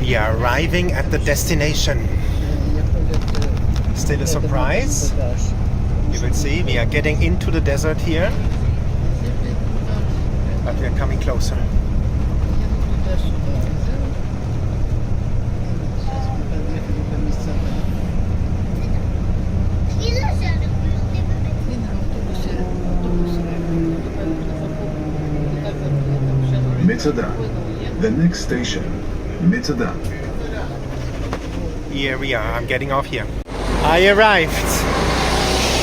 We are arriving at the destination. Still a surprise. You will see we are getting into the desert here, but we are coming closer. Masada. The next station, Masada. Here we are. I'm getting off here. I arrived.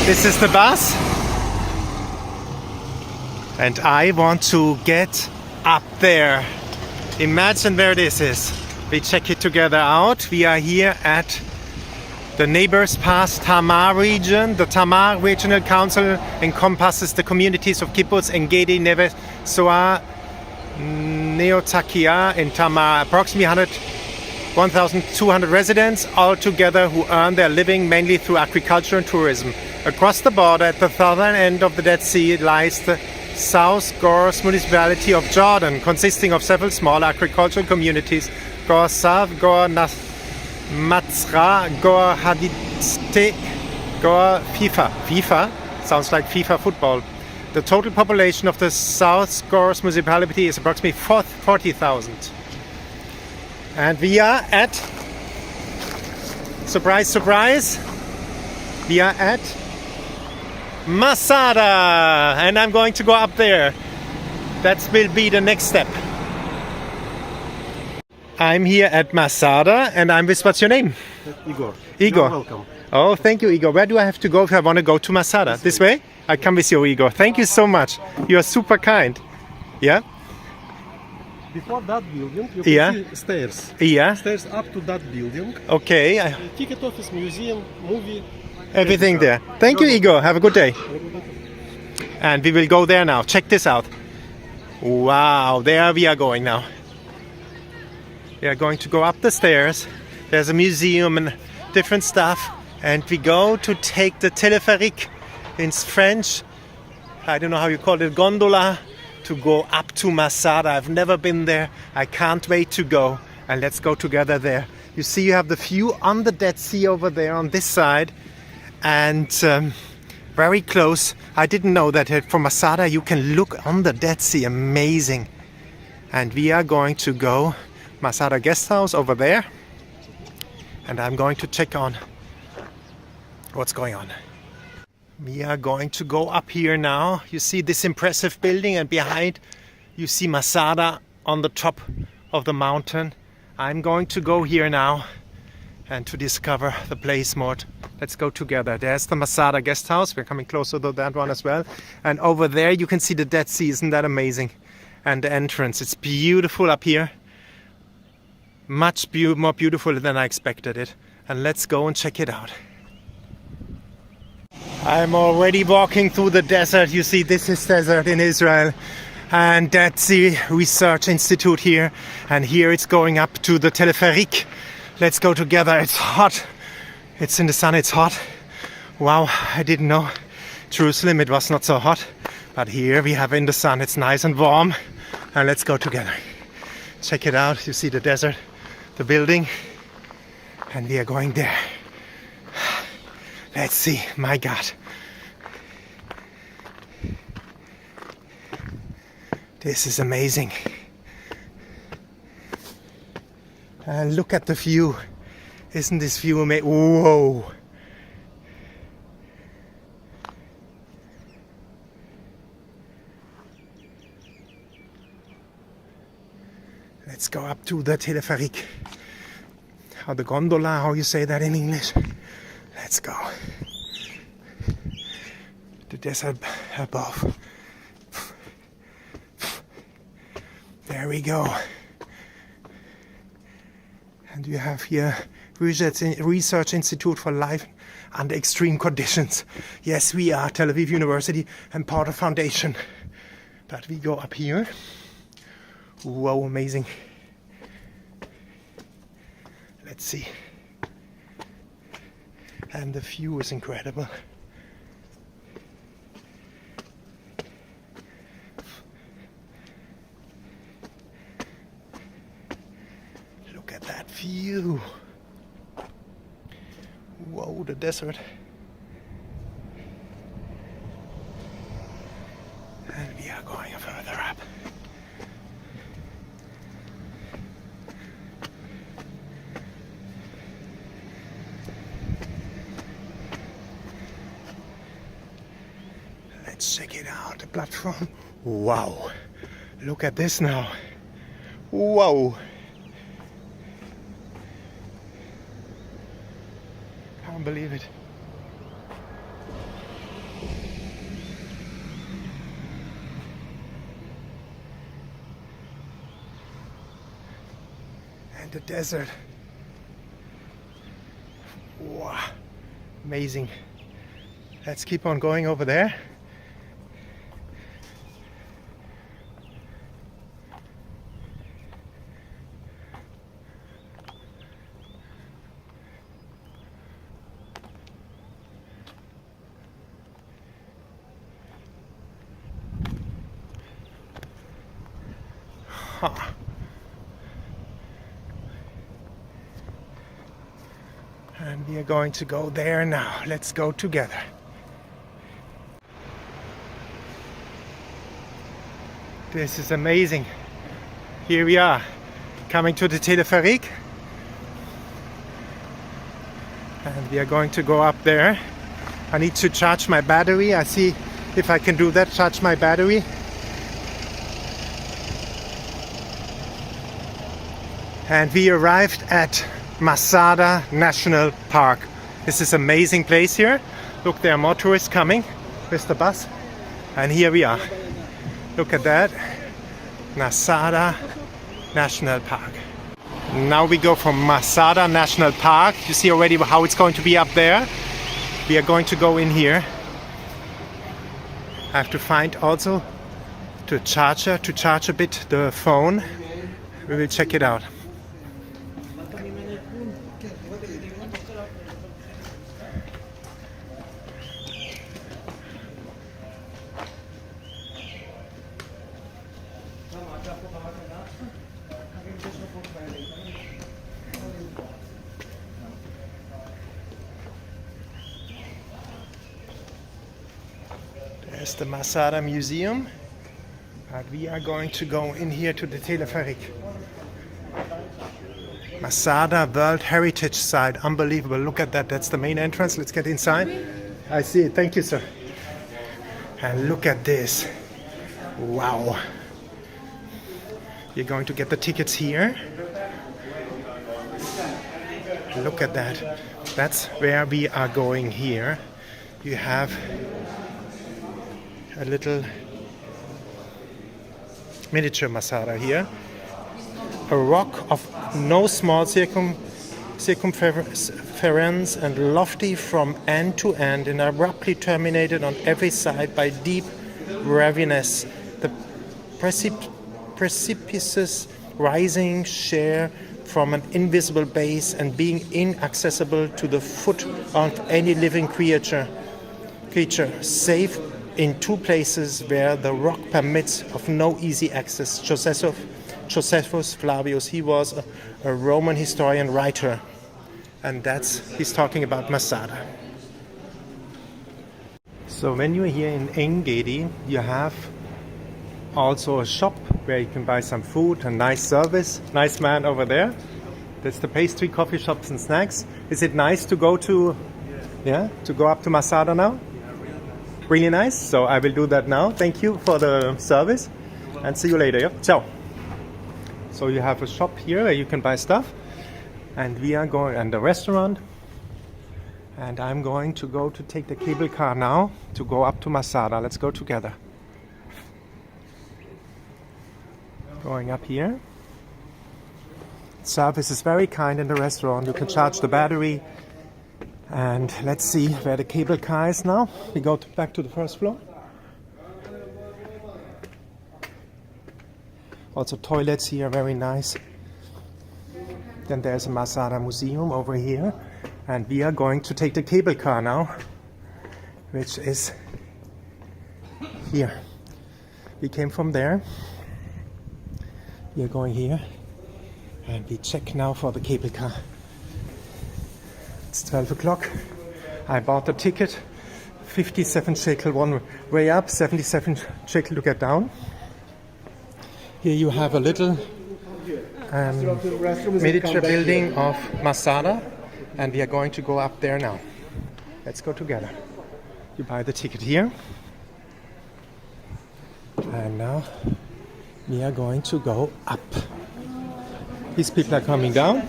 This is the bus. And I want to get up there. Imagine where this is. We check it together out. We are here at the Neighbors Pass Tamar region. The Tamar Regional Council encompasses the communities of Kibbutz, Engedi, Neve Zoar, Neotakia and Tamar, approximately 1,200 residents altogether who earn their living mainly through agriculture and tourism. Across the border at the southern end of the Dead Sea lies the South Gors municipality of Jordan, consisting of several small agricultural communities: Gor Sav, Gor Matzra, Gor Hadiste, Gor FIFA. FIFA sounds like FIFA football. The total population of the South Gors municipality is approximately 40,000. And we are at, surprise, surprise, we are at Masada. And I'm going to go up there. That will be the next step. I'm here at Masada and I'm with, what's your name? Igor. Igor. You're welcome. Oh, thank you, Igor. Where do I have to go if I want to go to Masada? This way? I come with you, Igor. Thank you so much. You are super kind. Yeah? Before that building, you can see stairs. Yeah. Stairs up to that building. Okay. Ticket office, museum, movie. Everything there. Thank you, Igor. Have a good day. And we will go there now. Check this out. Wow, there we are going now. We are going to go up the stairs. There's a museum and different stuff. And we go to take the téléphérique. In French, I don't know how you call it, gondola, to go up to Masada. I've never been there. I can't wait to go. And let's go together there. You see, you have the view on the Dead Sea over there on this side. And very close. I didn't know that from Masada you can look on the Dead Sea. Amazing. And we are going to go Masada guest house over there. And I'm going to check on what's going on. We are going to go up here now. You see this impressive building, and behind you see Masada on the top of the mountain. I'm going to go here now and to discover the place more. Let's go together. There's the Masada guest house. We're coming closer to that one as well. And over there you can see the Dead Sea. Isn't that amazing? And the entrance. It's beautiful up here. Much more beautiful than I expected it. And let's go and check it out. I'm already walking through the desert. You see, this is desert in Israel. And that's the Research Institute here. And here it's going up to the téléphérique. Let's go together. It's hot. It's in the sun. It's hot. Wow, I didn't know. Jerusalem, it was not so hot. But here we have in the sun. It's nice and warm. And let's go together. Check it out. You see the desert, the building. And we are going there. Let's see, my God. This is amazing. And look at the view. Isn't this view amazing? Whoa. Let's go up to the téléphérique. Or the gondola, how you say that in English. Let's go. The desert above. There we go. And you have here Research Institute for Life under Extreme Conditions. Yes, we are Tel Aviv University and part of Foundation. But we go up here. Wow, amazing. Let's see. And the view is incredible. Look at that view. Whoa, the desert. And we are going further up. Let's check it out, the platform. Wow, look at this now. Whoa. Can't believe it. And the desert. Wow, amazing. Let's keep on going over there. And we are going to go there now. Let's go together. This is amazing. Here we are, coming to the telepheric. And we are going to go up there. I need to charge my battery. I see if I can do that, charge my battery. And we arrived at Masada National Park. This is an amazing place here. Look, there are more tourists coming with the bus. And here we are. Look at that. Masada National Park. Now we go from Masada National Park. You see already how it's going to be up there. We are going to go in here. I have to find also the charger to charge a bit the phone. We will check it out. There's the Masada Museum, and we are going to go in here to the telepheric. Masada World Heritage Site, unbelievable. Look at that, that's the main entrance. Let's get inside. I see it, thank you, sir. And look at this. Wow. You're going to get the tickets here. Look at that. That's where we are going here. You have a little miniature Masada here. A rock of no small circumference and lofty from end to end and abruptly terminated on every side by deep ravines. The precipices rising sheer from an invisible base and being inaccessible to the foot of any living creature, save in two places where the rock permits of no easy access. Josephus Flavius, he was a Roman historian writer, and he's talking about Masada. So when you're here in Engedi, you have also a shop where you can buy some food and nice service. Nice man over there. That's the pastry, coffee shops and snacks. Is it nice to go to, to go up to Masada now? Really nice. So I will do that now. Thank you for the service and see you later. Yeah? Ciao. So you have a shop here where you can buy stuff, and we are going, and the restaurant, and I'm going to go to take the cable car now to go up to Masada. Let's go together. Going up here. Service is very kind in the restaurant. You can charge the battery. And let's see where the cable car is now. We go back to the first floor. Also toilets here, very nice. Then there's a Masada Museum over here. And we are going to take the cable car now, which is here. We came from there. We are going here. And we check now for the cable car. It's 12 o'clock. I bought the ticket. 57 shekel one way up, 77 shekel to get down. Here you have a little miniature building of Masada, and we are going to go up there now. Let's go together. You buy the ticket here. And now we are going to go up. These people are coming down.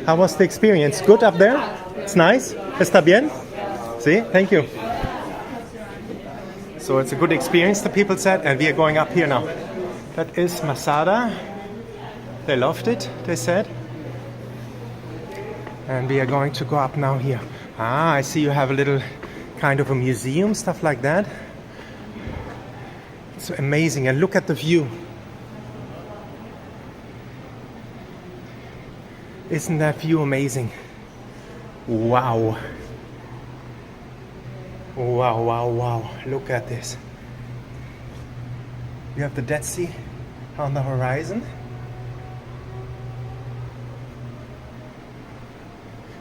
How was the experience? Good up there? It's nice? Está bien? See? Thank you. So it's a good experience, the people said, and we are going up here now. That is Masada. They loved it, they said. And we are going to go up now here. Ah, I see you have a little kind of a museum, stuff like that. It's amazing, and look at the view. Isn't that view amazing? Wow. Wow, wow, wow. Look at this. You have the Dead Sea on the horizon.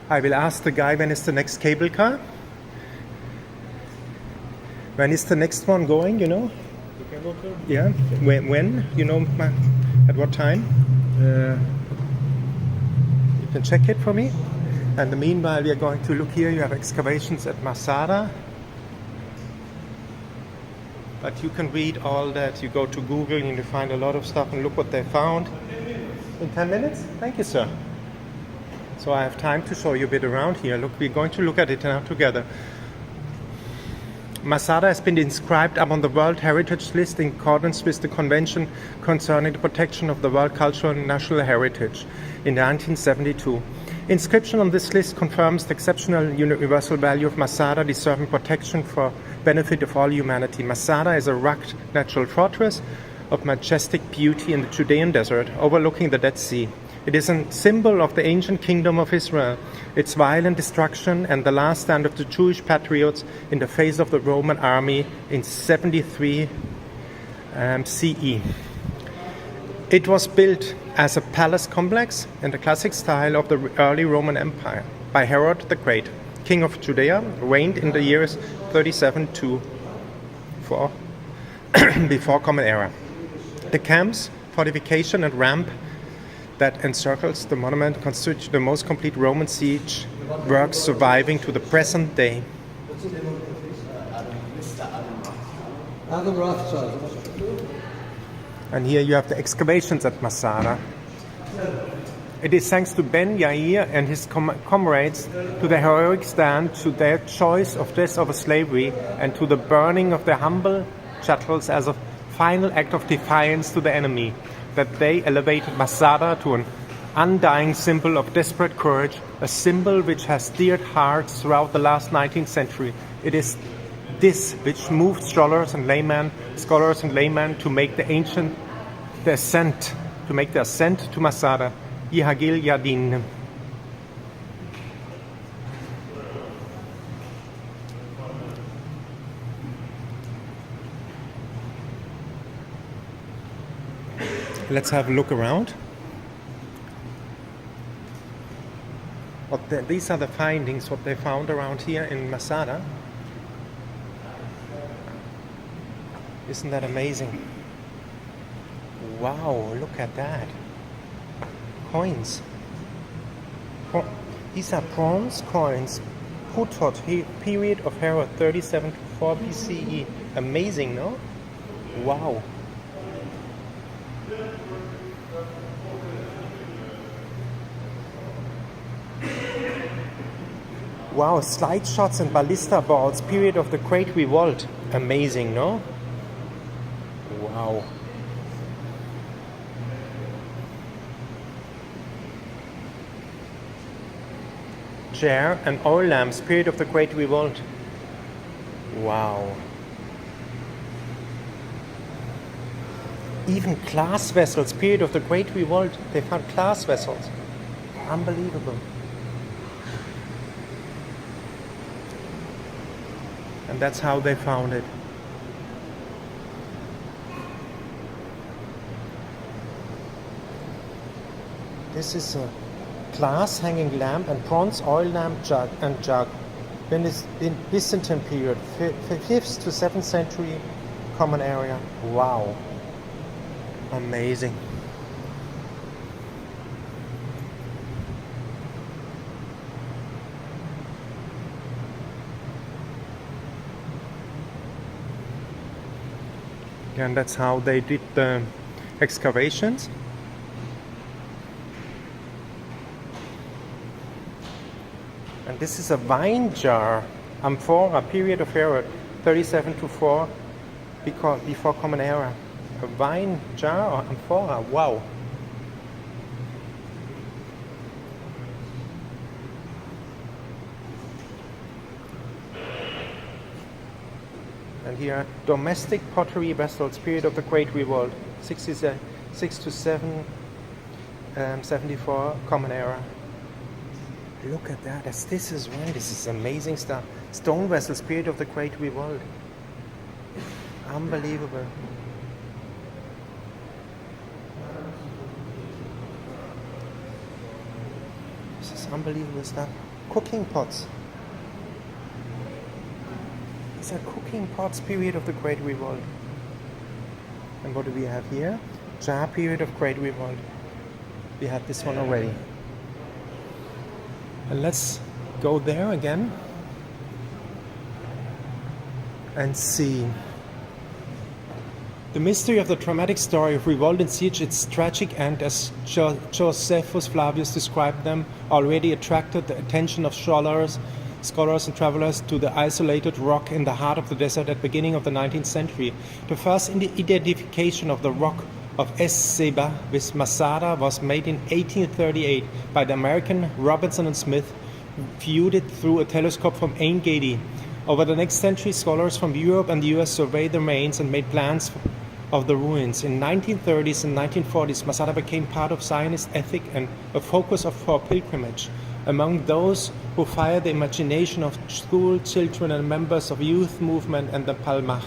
I will ask the guy when is the next cable car. When is the next one going, you know? Yeah, when? You know, at what time? You can check it for me. And meanwhile, we are going to look here. You have excavations at Masada. But you can read all that. You go to Google and you find a lot of stuff and look what they found. In 10 minutes? Thank you, sir. So I have time to show you a bit around here. Look, we're going to look at it now together. Masada has been inscribed upon the World Heritage List in accordance with the Convention concerning the protection of the World Cultural and National Heritage in 1972. Inscription on this list confirms the exceptional universal value of Masada, deserving protection for benefit of all humanity. Masada is a rugged natural fortress of majestic beauty in the Judean Desert, overlooking the Dead Sea. It is a symbol of the ancient kingdom of Israel, its violent destruction, and the last stand of the Jewish patriots in the face of the Roman army in 73 CE. It was built as a palace complex in the classic style of the early Roman Empire by Herod the Great, king of Judea, reigned in the years 37 to 4 before Common Era. The camps, fortification, and ramp that encircles the monument constitute the most complete Roman siege works surviving to the present day. And here you have the excavations at Masada. It is thanks to Ben Yair and his comrades to the heroic stand, to their choice of death over slavery, and to the burning of their humble chattels as a final act of defiance to the enemy, that they elevated Masada to an undying symbol of desperate courage, a symbol which has stirred hearts throughout the last 19th century. It is this which moved scholars and laymen to make the ascent to Masada. Yihagil Yadin. Let's have a look around. These are the findings, what they found around here in Masada. Isn't that amazing? Wow, look at that. Coins. These are bronze coins. Huth, period of Herod, 37 to 4 BCE. Amazing, no? Wow. Wow, slide shots and ballista balls, period of the Great Revolt. Amazing, no? Wow. Chair and oil lamps, period of the Great Revolt. Wow. Even glass vessels, period of the Great Revolt. They found glass vessels. Unbelievable. And that's how they found it. This is a glass hanging lamp and bronze oil lamp jug. When it's in Byzantine period, 5th to 7th century common area. Wow. Amazing. And that's how they did the excavations. And this is a wine jar, amphora, period of Herod, 37 to 4 before Common Era. A wine jar or amphora, wow. And here, domestic pottery vessels, period of the Great Revolt, 66 to 7, 74, Common Era. Look at that, this is amazing stuff. Stone vessels, period of the Great Revolt. Unbelievable. This is unbelievable stuff. Cooking pots. These are cooking pots, period of the Great Revolt. And what do we have here? Jar, period of Great Revolt. We had this one already. And let's go there again and see. The mystery of the dramatic story of revolt and siege, its tragic end, as Josephus Flavius described them, already attracted the attention of scholars and travelers to the isolated rock in the heart of the desert at the beginning of the 19th century. The first identification of the rock of Es-Seba with Masada was made in 1838 by the American Robinson and Smith, viewed it through a telescope from Ein Gedi. Over the next century, scholars from Europe and the US surveyed the remains and made plans of the ruins. In 1930s and 1940s, Masada became part of Zionist ethic and a focus for pilgrimage. Among those who fired the imagination of school children and members of youth movement and the Palmach.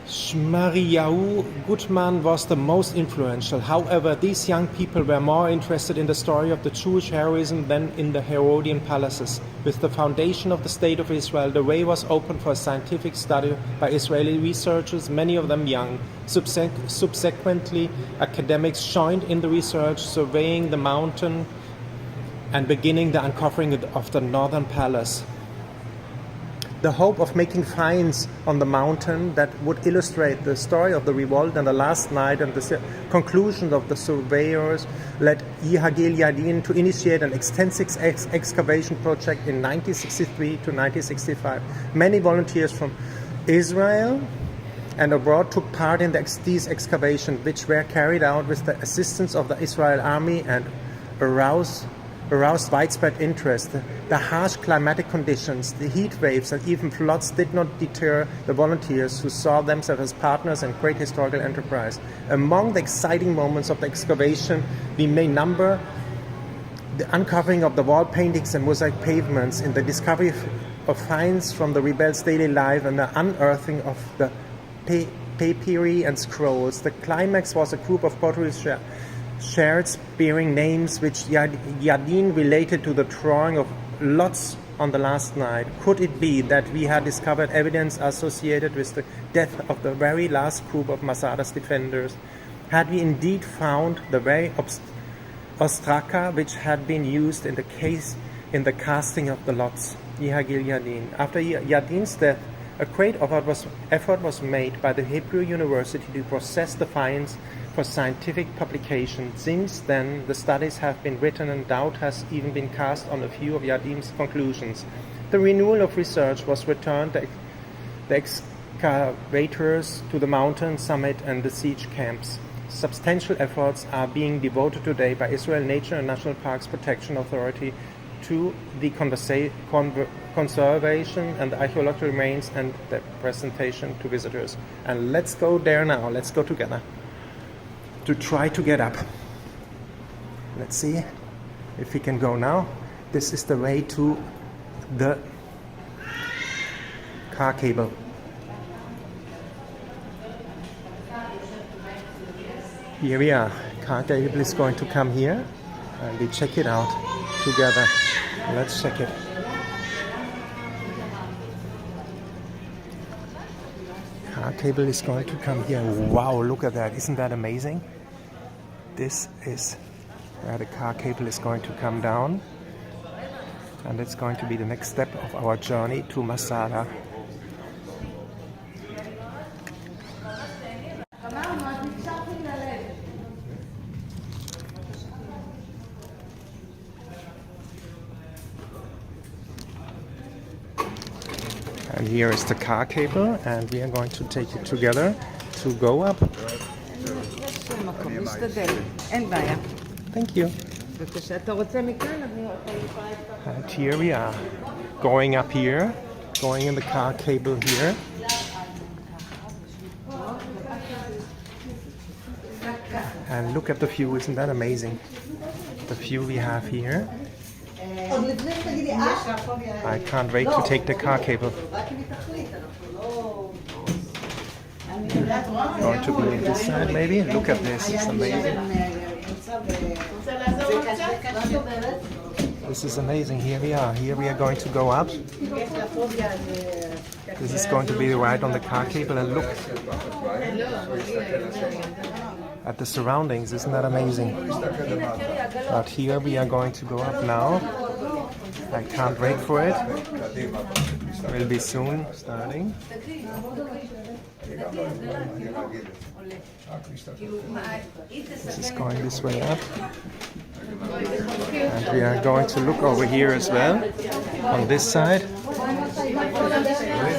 Shmariyahu Gutman was the most influential. However, these young people were more interested in the story of the Jewish heroism than in the Herodian palaces. With the foundation of the State of Israel, the way was open for scientific study by Israeli researchers, many of them young. Subsequently, academics joined in the research, surveying the mountain and beginning the uncovering of the northern palace. The hope of making finds on the mountain that would illustrate the story of the revolt and the last night and the conclusion of the surveyors led Yehagel Yadin to initiate an extensive excavation project in 1963 to 1965. Many volunteers from Israel and abroad took part in these excavations, which were carried out with the assistance of the Israel army and aroused widespread interest. The harsh climatic conditions, the heat waves, and even floods did not deter the volunteers, who saw themselves as partners in great historical enterprise. Among the exciting moments of the excavation, we may number the uncovering of the wall paintings and mosaic pavements, in the discovery of finds from the rebels' daily life, and the unearthing of the papyri and scrolls. The climax was a group of pottery shards bearing names which Yadin related to the drawing of lots on the last night. Could it be that we had discovered evidence associated with the death of the very last group of Masada's defenders? Had we indeed found the very ostraka which had been used in the casting of the lots? Yehagel Yadin. After Yadin's death, a great effort was made by the Hebrew University to process the finds for scientific publication. Since then, the studies have been written and doubt has even been cast on a few of Yadin's conclusions. The renewal of research was returned the excavators to the mountain summit and the siege camps. Substantial efforts are being devoted today by Israel Nature and National Parks Protection Authority to the conservation and the archaeological remains and the presentation to visitors. And let's go there now. Let's go together to try to get up. Let's see if we can go now. This is the way to the car cable. Here we are, car cable is going to come here, and we check it out together. Let's check it. Car cable is going to come here. Wow, look at that. Isn't that amazing? This is where the car cable is going to come down, and it's going to be the next step of our journey to Masada. And here is the car cable, and we are going to take it together to go up. Thank you. And here we are, going up here, going in the car cable here. And look at the view, isn't that amazing? The view we have here. I can't wait to take the car cable. Going to be on this side maybe? Look at this, it's amazing. This is amazing. Here we are going to go up. This is going to be right on the car cable, and look at the surroundings, isn't that amazing? But here we are going to go up now. I can't wait for it. Will be soon starting. This is going this way up. And we are going to look over here as well, on this side.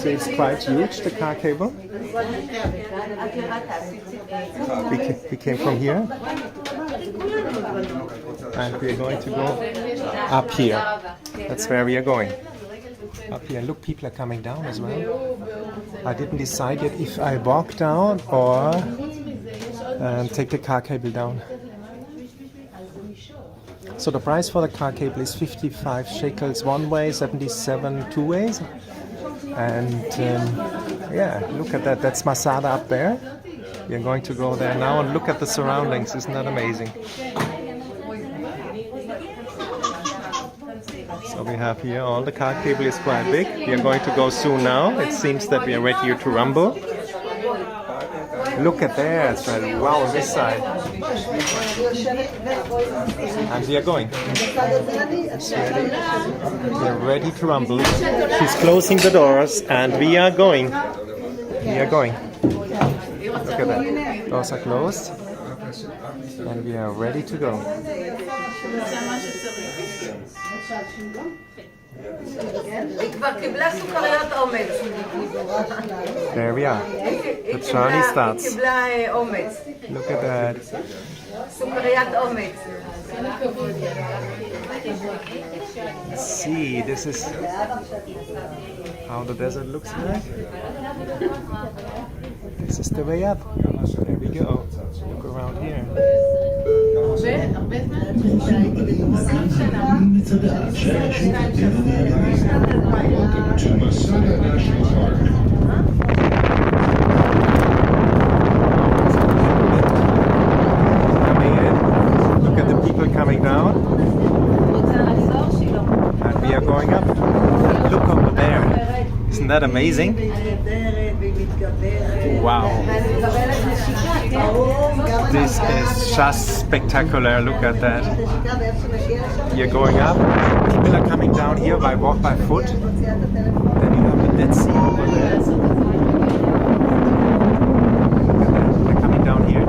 So it's quite huge, the car cable. We came from here. And we are going to go up here. That's where we are going. Up here. Look, people are coming down as well. I didn't decide yet if I walk down or take the car cable down. So the price for the car cable is 55 shekels one way, 77 two ways. And yeah, look at that. That's Masada up there. We are going to go there now and look at the surroundings. Isn't that amazing? So we have here, all the car cable is quite big. We are going to go soon now. It seems that we are ready to rumble. Look at there, it's right. Wow, this side. And we are going. It's ready. We are ready to rumble. She's closing the doors, and we are going. We are going. Look at that. Doors are closed. And we are ready to go. There we are. The journey starts. Look at that. See, this is how the desert looks like. This is the way up. There we go. Look around here. Welcome to Masada National Park. Coming in. Look at the people coming down. And we are going up. Look over there. Isn't that amazing? Wow. This is just spectacular. Look at that. We are going up. People are coming down here by foot. Then you have the Dead Sea over there. They're coming down here.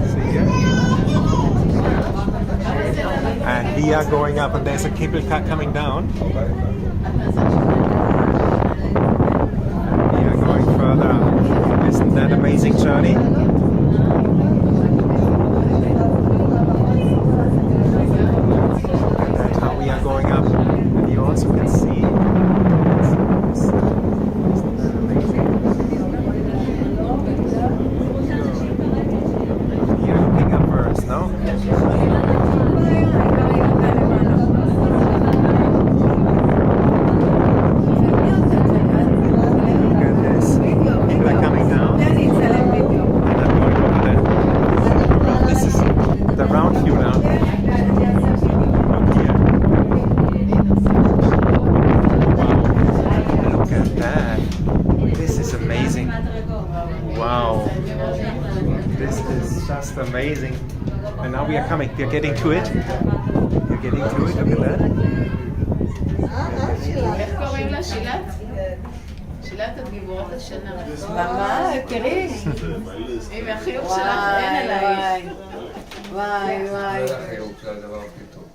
See here? And we are going up, and there's a cable car coming down. We are going further up. Isn't that amazing journey? That's how we are going up. And you also can see. Isn't that amazing? We are looking upwards, no? Wow. This is just amazing. And now we are coming. We are getting to it. We're getting to it. Look at that. איך קוראים לה? שילת? שילת את גיבורת השנה. ממש, תראי. הנה, החיוך שלך אין עלייך. וואי.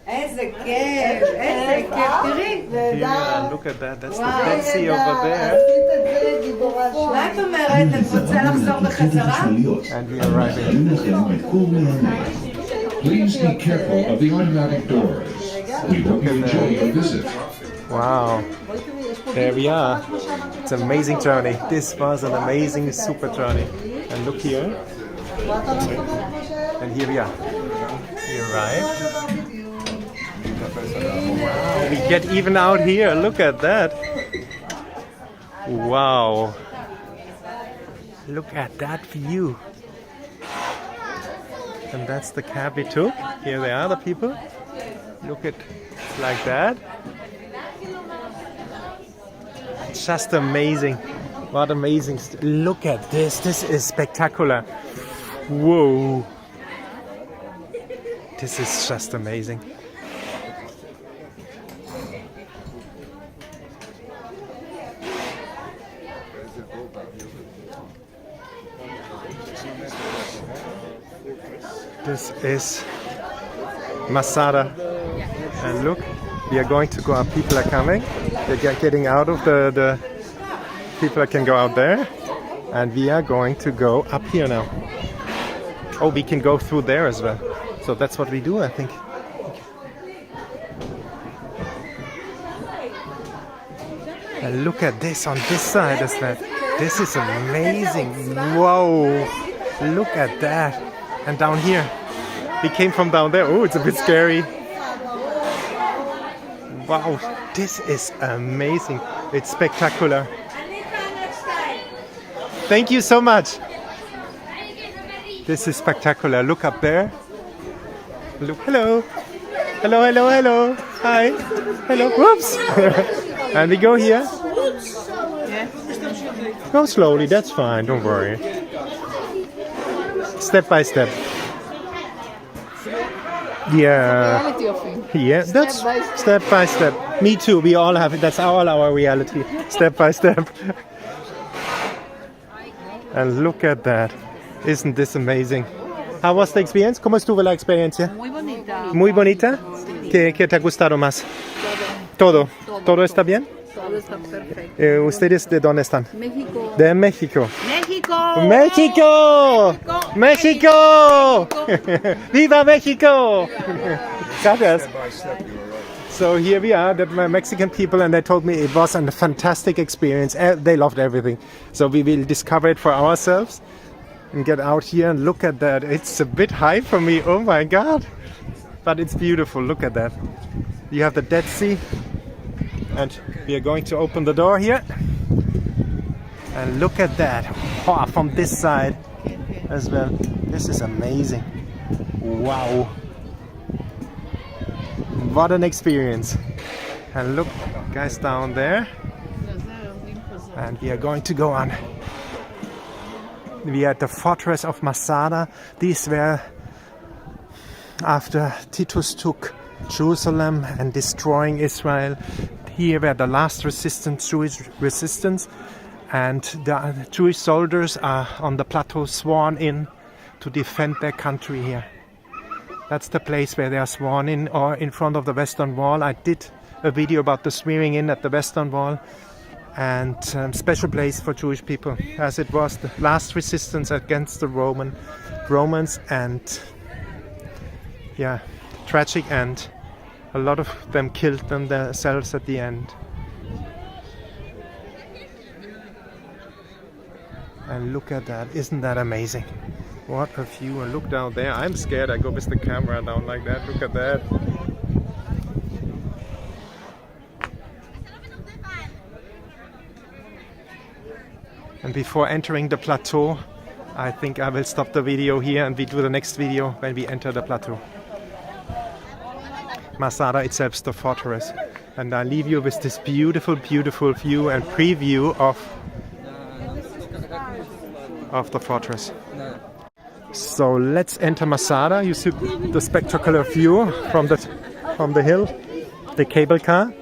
איזה כיף, איזה כיף. תראי. Yeah, look at that. That's the Dead Sea over there. מה את אומרת? את רוצה לחזור בחזרה? And we are arriving. Please be careful of the automatic doors. We hope you enjoy your visit. Wow. There we are. It's an amazing journey. This was an amazing super journey. And look here. And here we are. We arrived. Wow, we get even out here. Look at that. Wow. Look at that view. And that's the cab we took. Here they are, the people. Look at like that. It's just amazing. What amazing. Look at this. This is spectacular. Whoa. This is just amazing. This is Masada. And look, we are going to go up. People are coming. They're getting out of the people can go out there. And we are going to go up here now. Oh, we can go through there as well. So that's what we do, I think. And look at this on this side as well. This is amazing. Whoa. Look at that. And down here. We came from down there. Oh, it's a bit scary. Wow. This is amazing. It's spectacular. Thank you so much. This is spectacular. Look up there. Look. Hello. Hello, hello, hello. Hi. Hello. Whoops. And we go here. Go slowly. That's fine. Don't worry. Step by step. Yeah. Yeah, that's step by step. Me too. We all have it. That's all our reality. Step by step. And look at that. Isn't this amazing? How was the experience? ¿Cómo estuvo la experiencia? Muy bonita. Muy bonita. ¿Qué te ha gustado más? Todo. ¿Todo está bien? Todo está perfecto. ¿Ustedes de dónde están? México. De México. México. ¡México! ¡México! ¡Viva México! Gracias. So here we are, that were Mexican people, and they told me it was a fantastic experience. They loved everything. So we will discover it for ourselves and get out here and look at that. It's a bit high for me. Oh my God. But it's beautiful. Look at that. You have the Dead Sea. And we are going to open the door here. And look at that. Oh, from this side as well. This is amazing. Wow. What an experience. And look, guys, down there. And we are going to go on. We are at the fortress of Masada. These were after Titus took Jerusalem and destroying Israel. Here were the last Jewish resistance. And the Jewish soldiers are on the plateau sworn in to defend their country here. That's the place where they are sworn in, or in front of the Western Wall. I did a video about the swearing in at the Western Wall, and special place for Jewish people, as it was the last resistance against the Romans, and yeah, tragic end. A lot of them killed themselves at the end. And look at that, isn't that amazing? What a view, and look down there. I'm scared I go with the camera down like that. Look at that. And before entering the plateau, I think I will stop the video here and we do the next video when we enter the plateau. Masada itself is the fortress. And I leave you with this beautiful, beautiful view and preview of the fortress. So let's enter Masada. You see the spectacular view from the hill, the cable car.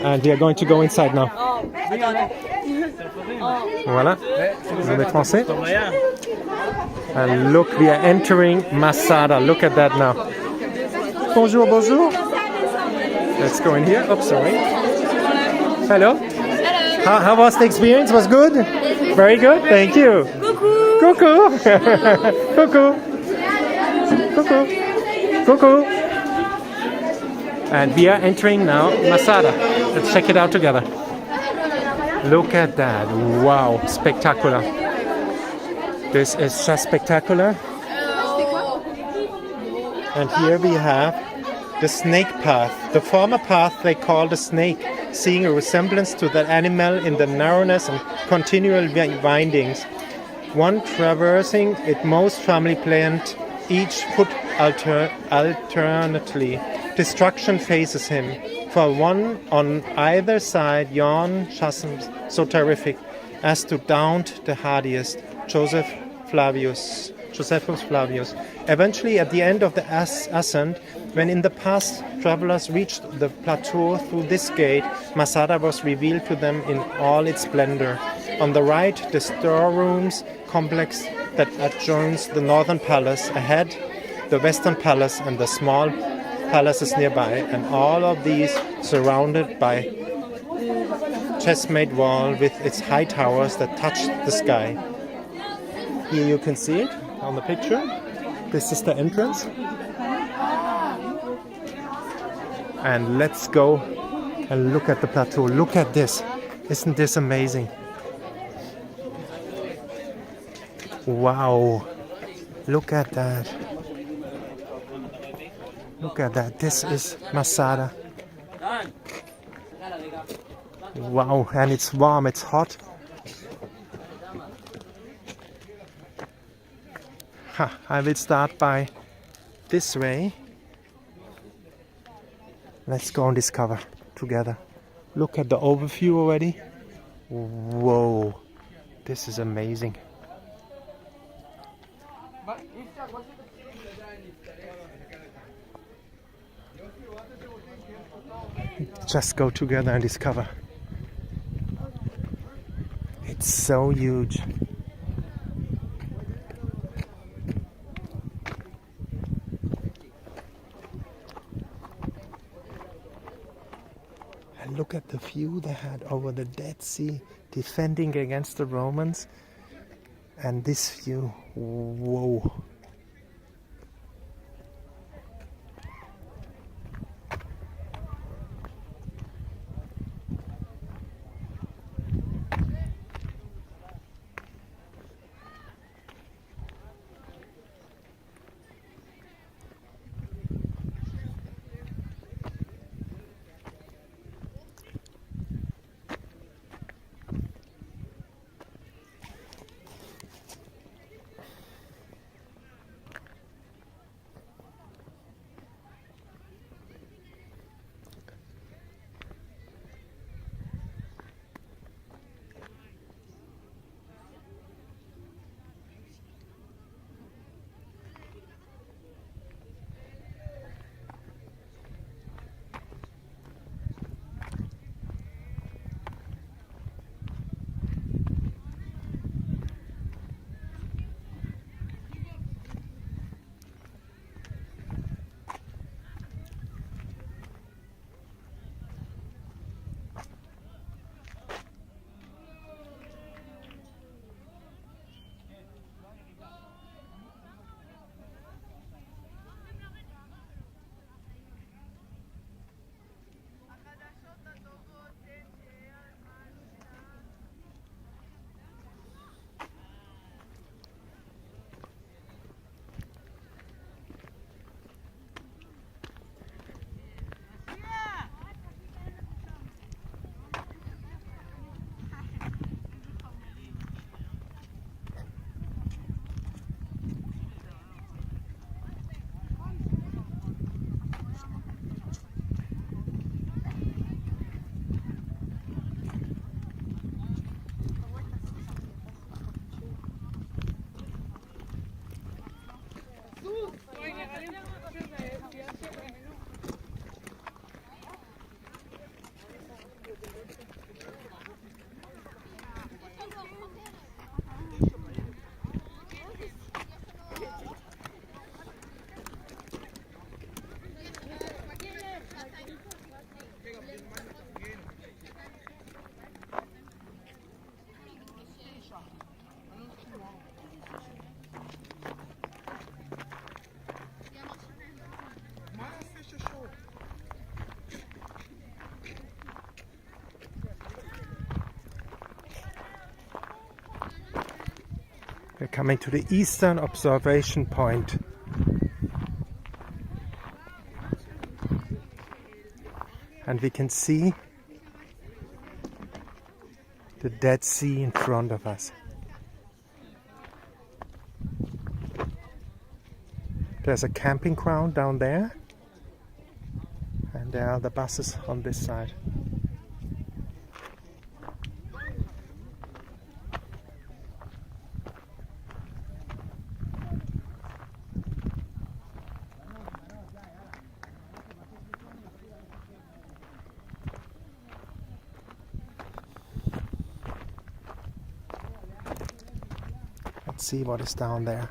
And we are going to go inside now. Voilà. On est français. And look, we are entering Masada. Look at that now. Bonjour, bonjour. Let's go in here. Oops, sorry. Hello. How was the experience? Was good? Very good. Thank you. Coucou. Coucou. Coucou. Coucou. And we are entering now Masada. Let's check it out together. Look at that. Wow. Spectacular. This is just spectacular. And here we have the snake path. The former path they call the snake, seeing a resemblance to that animal in the narrowness and continual windings. One traversing it most firmly planned, each foot alternately. Destruction faces him. For one on either side yawn chasms so terrific as to daunt the hardiest, Josephus Flavius. Eventually, at the end of the ascent, when in the past travelers reached the plateau through this gate, Masada was revealed to them in all its splendor. On the right, the storerooms complex that adjoins the northern palace, ahead the western palace and the small palaces nearby, and all of these surrounded by chess-made wall with its high towers that touch the sky. Here you can see it on the picture. This is the entrance. And let's go and look at the plateau. Look at this. Isn't this amazing? Wow. Look at that. Look at that. This is Masada. Wow. And it's warm. It's hot. I will start by this way. Let's go and discover together. Look at the overview already. Whoa, this is amazing. Just go together and discover. It's so huge. Look at the view they had over the Dead Sea, defending against the Romans. And this view, whoa. Coming to the eastern observation point. And we can see the Dead Sea in front of us. There's a camping ground down there, and there are the buses on this side. Let's see what is down there.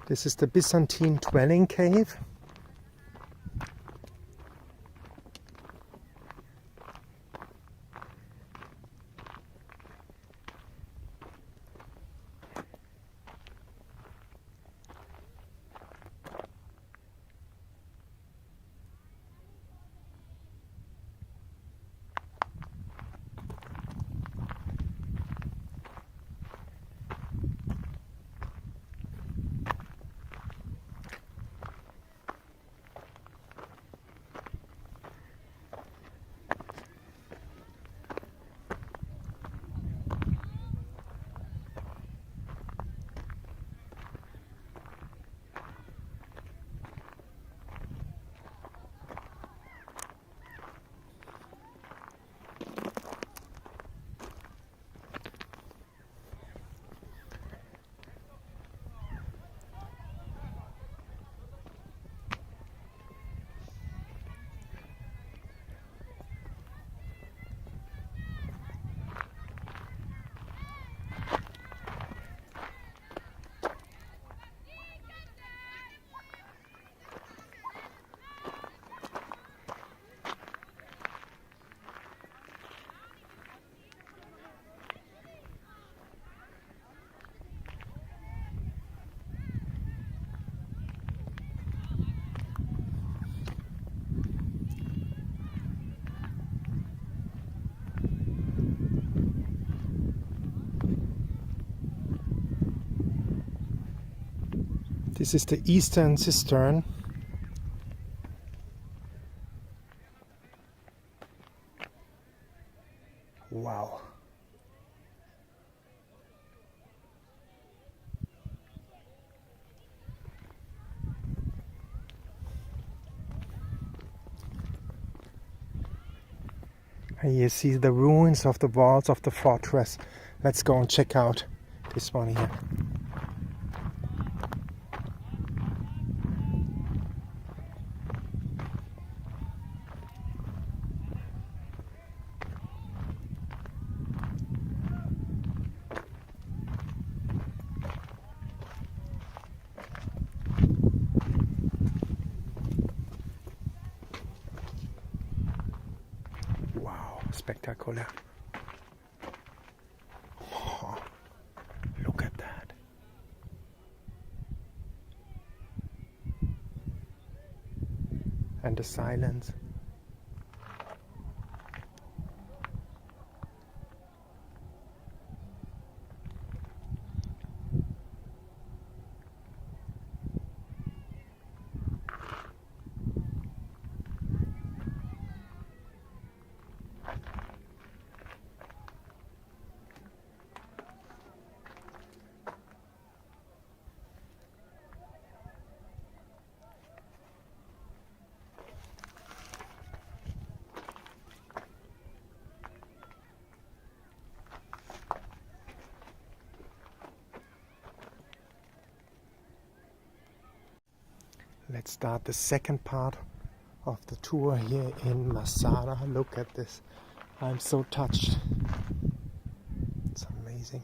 This is the Byzantine dwelling cave. This is the eastern cistern. Wow. And you see the ruins of the walls of the fortress. Let's go and check out this one here. Wow, spectacular. Oh, look at that. And the silence. Let's start the second part of the tour here in Masada. Look at this. I'm so touched. It's amazing.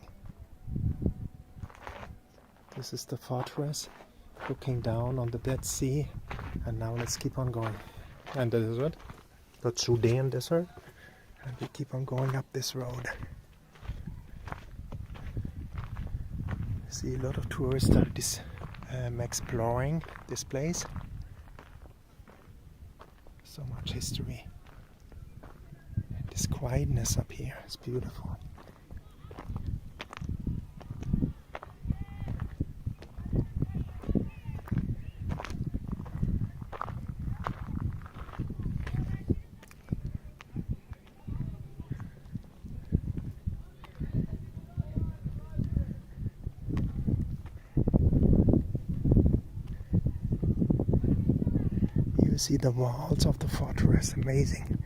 This is the fortress looking down on the Dead Sea. And now let's keep on going. And the desert, the Judean Desert. And we keep on going up this road. See a lot of tourists are exploring this place. So much history. And this quietness up here is beautiful. See the walls of the fortress, amazing.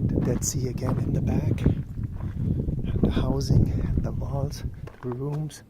The Dead Sea again in the back, and the housing, and the walls, the rooms.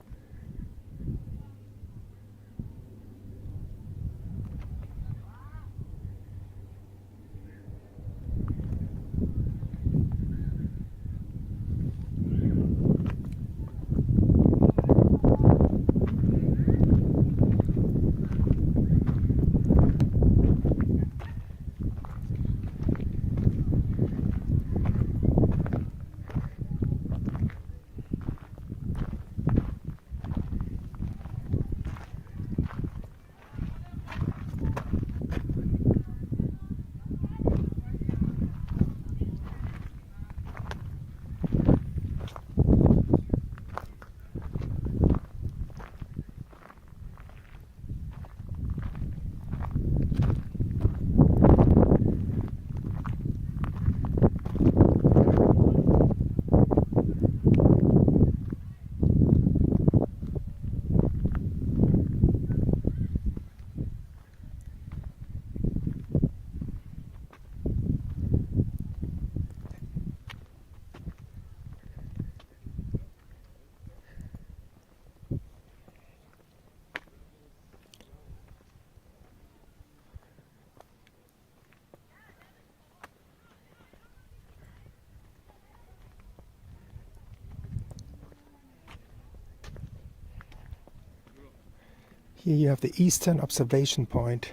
Here you have the eastern observation point.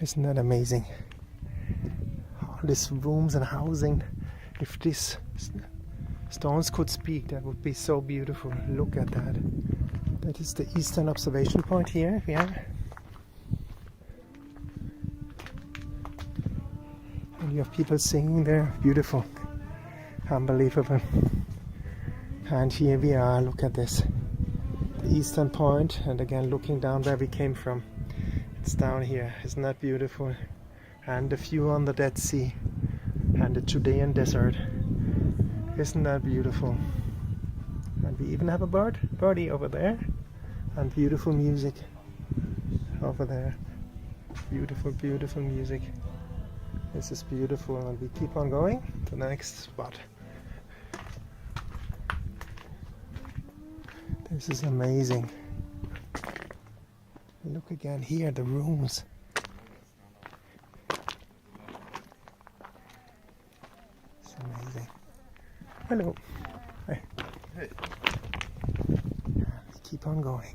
Isn't that amazing? All these rooms and housing. If these stones could speak, that would be so beautiful. Look at that. That is the eastern observation point here, yeah. And you have people singing there. Beautiful. Unbelievable. And here we are, look at this. The eastern point, and again looking down where we came from. It's down here, isn't that beautiful? And the view on the Dead Sea and the Judean Desert. Isn't that beautiful? And we even have a birdie over there, and beautiful music over there. Beautiful, beautiful music. This is beautiful, and we keep on going to the next spot. This is amazing. Look again here, the rooms. It's amazing. Hello. Hi. Hey. Keep on going.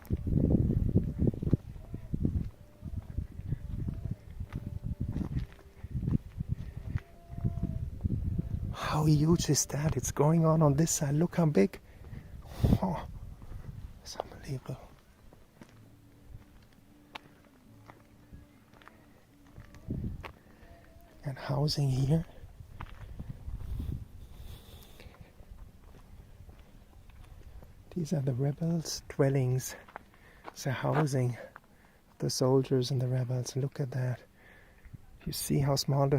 How huge is that? It's going on this side. Look how big. Oh. It's unbelievable. And housing here. These are the rebels' dwellings. It's a housing of the soldiers and the rebels. Look at that. You see how small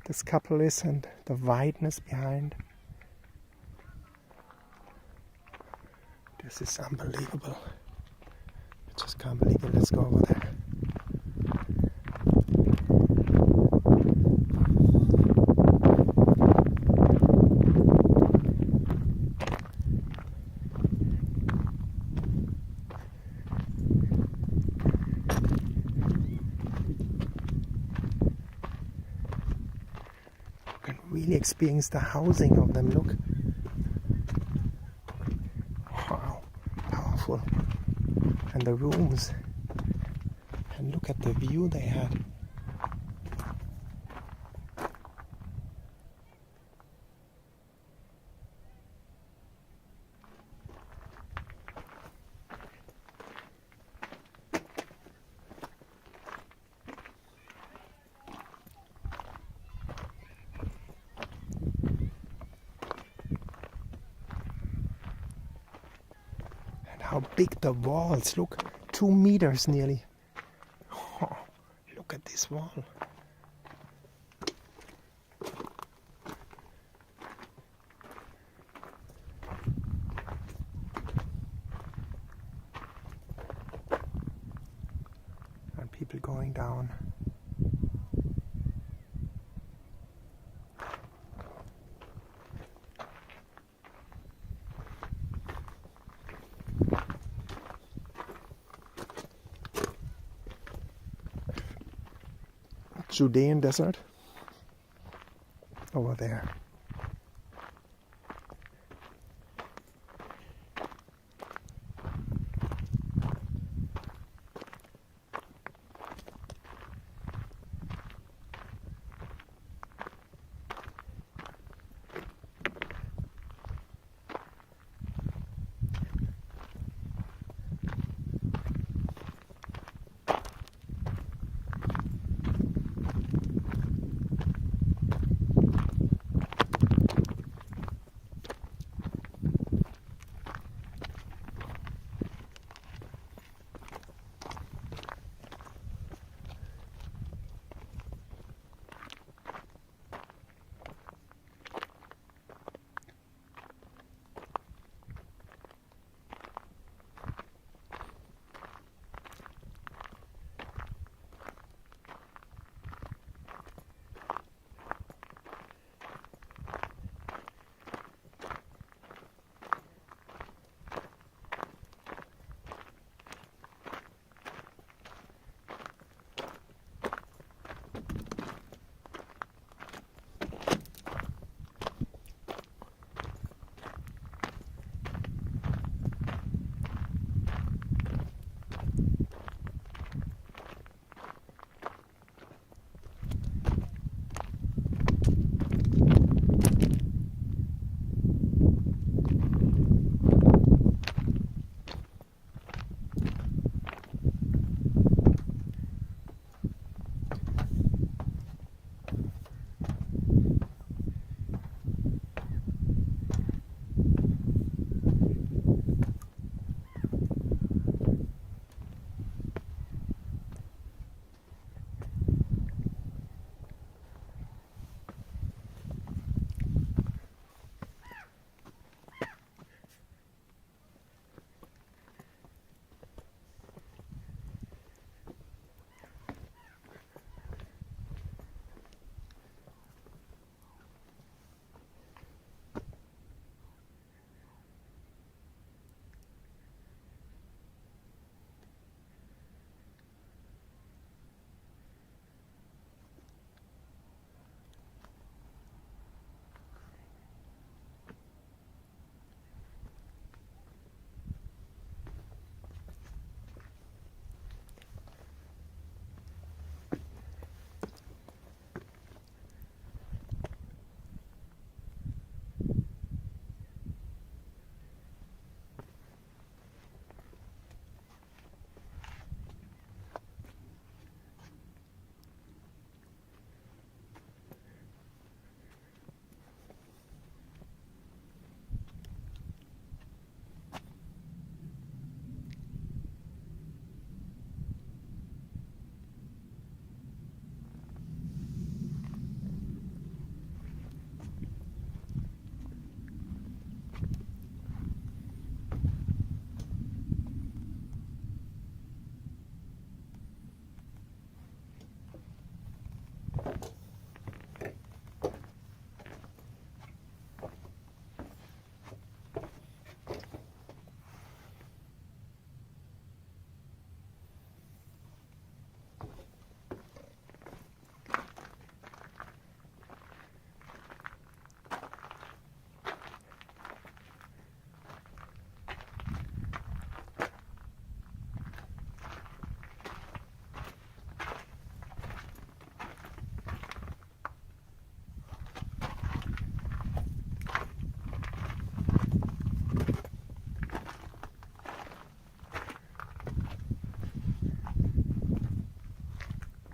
this couple is and the wideness behind. This is unbelievable. I just can't believe it. Let's go over there. You can really experience the housing of them. Look. And the rooms, and look at the view they had. how big the walls look. 2 meters nearly. Oh, look at this wall. And people going down. Judean Desert over there.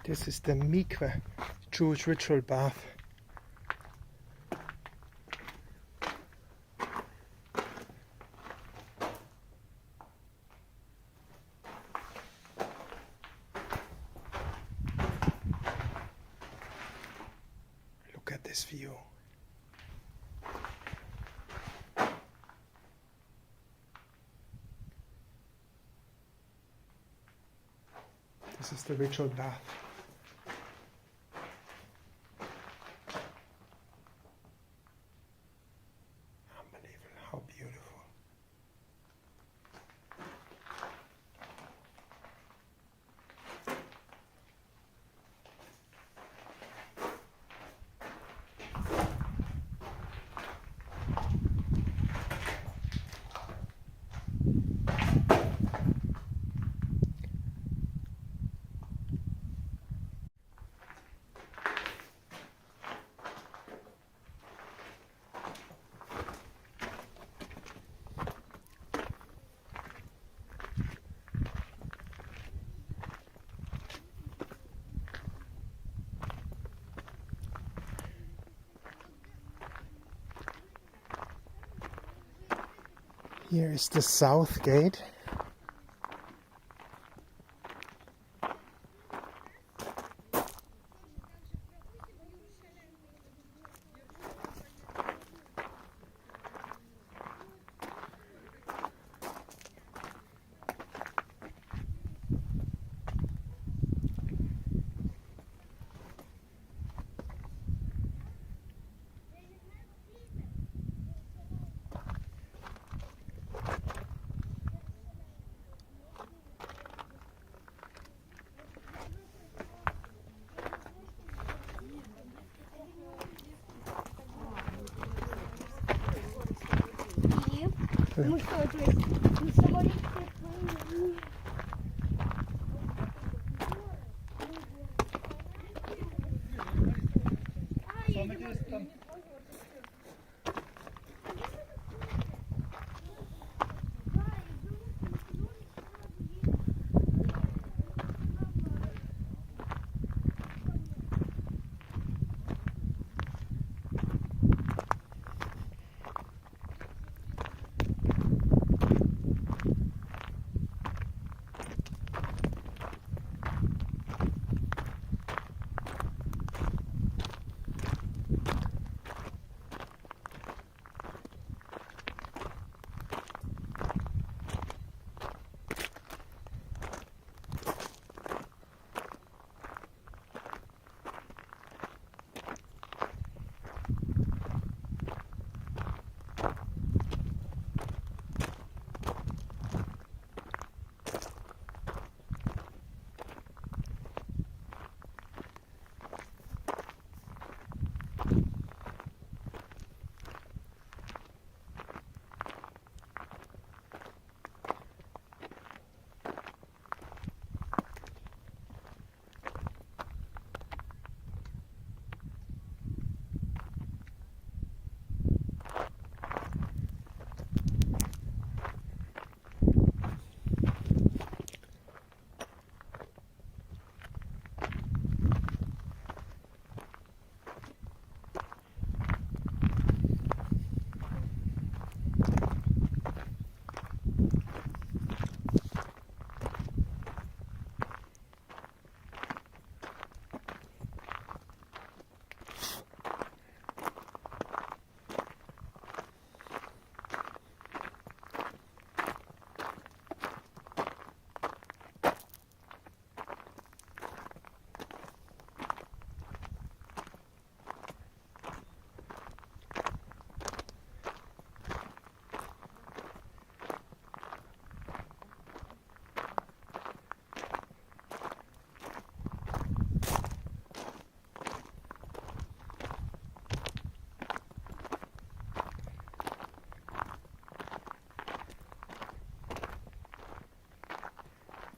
This is the mikveh, Jewish ritual bath. Look at this view. This is the ritual bath. Unbelievable, how beautiful. Here is the south gate.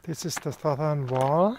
This is the southern wall.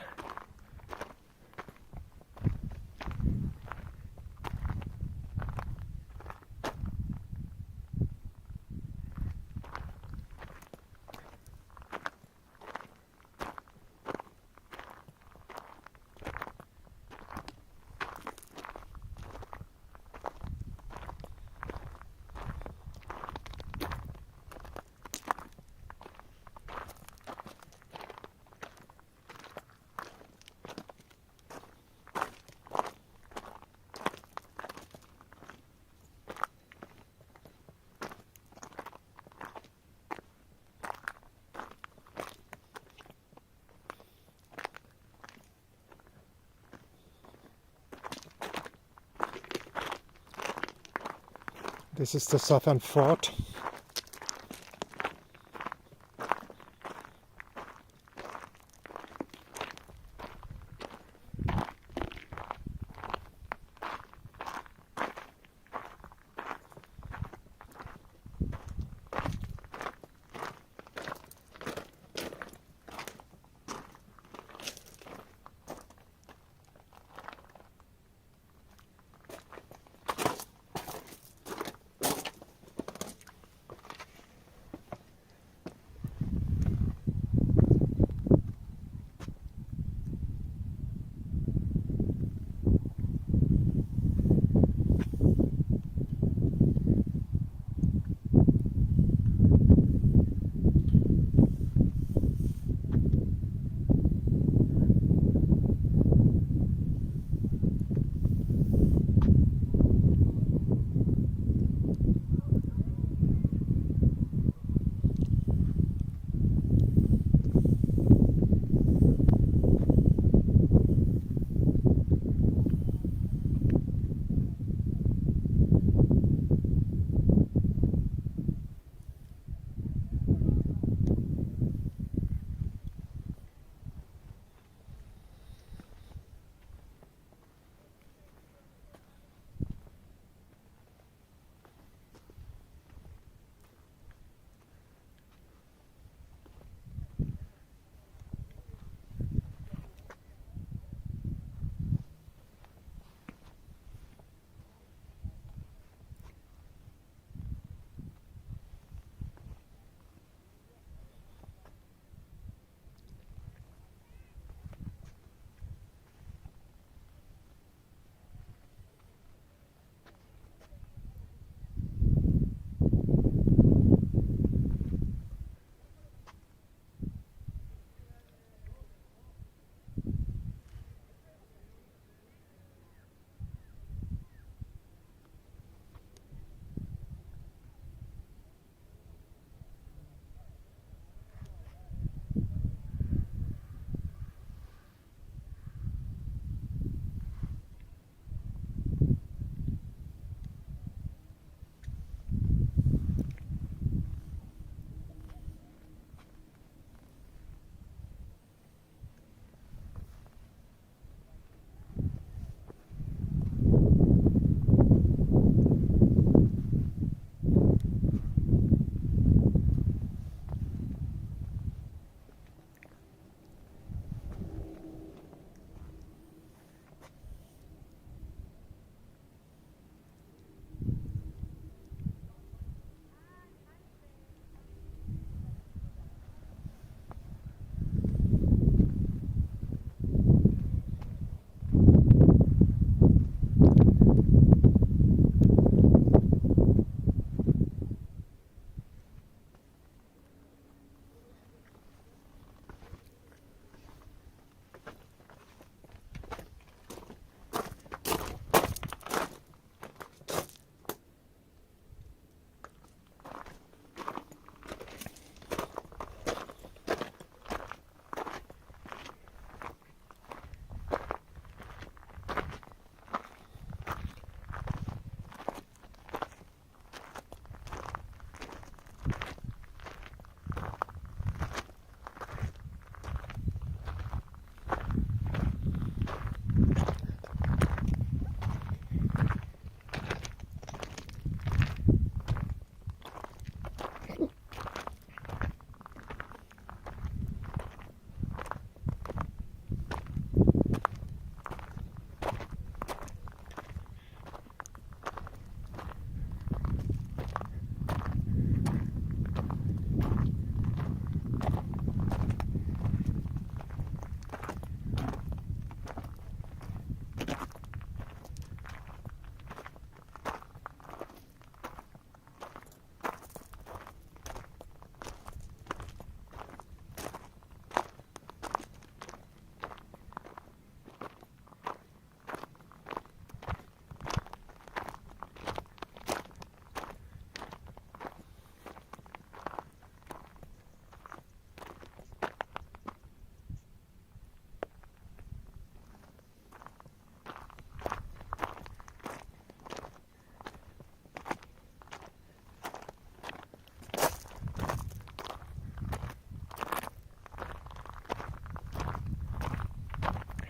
This is the southern fort.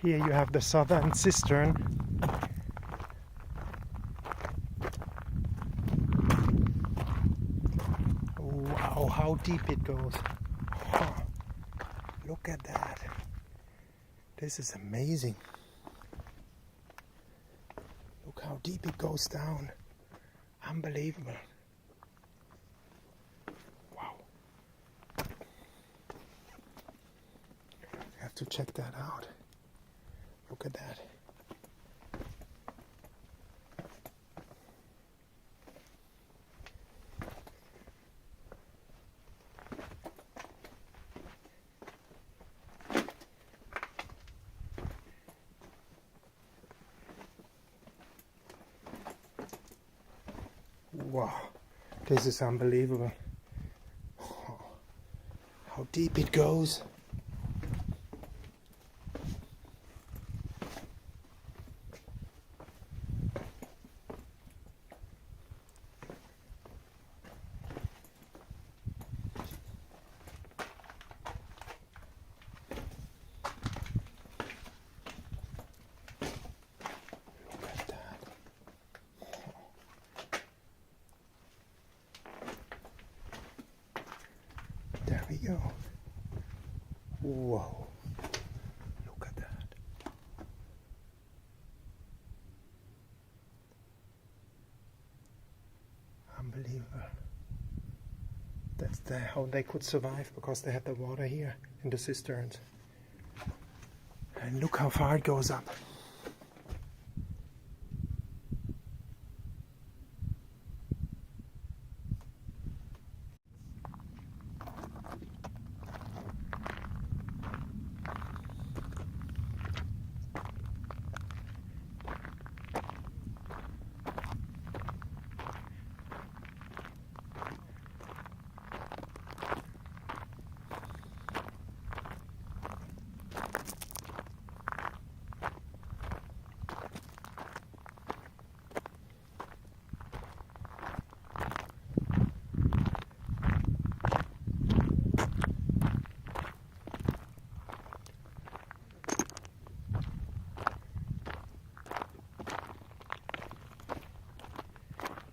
Here you have the southern cistern. Wow, how deep it goes. Oh, look at that. This is amazing. Look how deep it goes down. Unbelievable. Wow. I have to check that out. Look at that. Wow, this is unbelievable. Oh, how deep it goes. There we go. Whoa. Look at that. Unbelievable. That's how they could survive, because they had the water here in the cisterns. And look how far it goes up.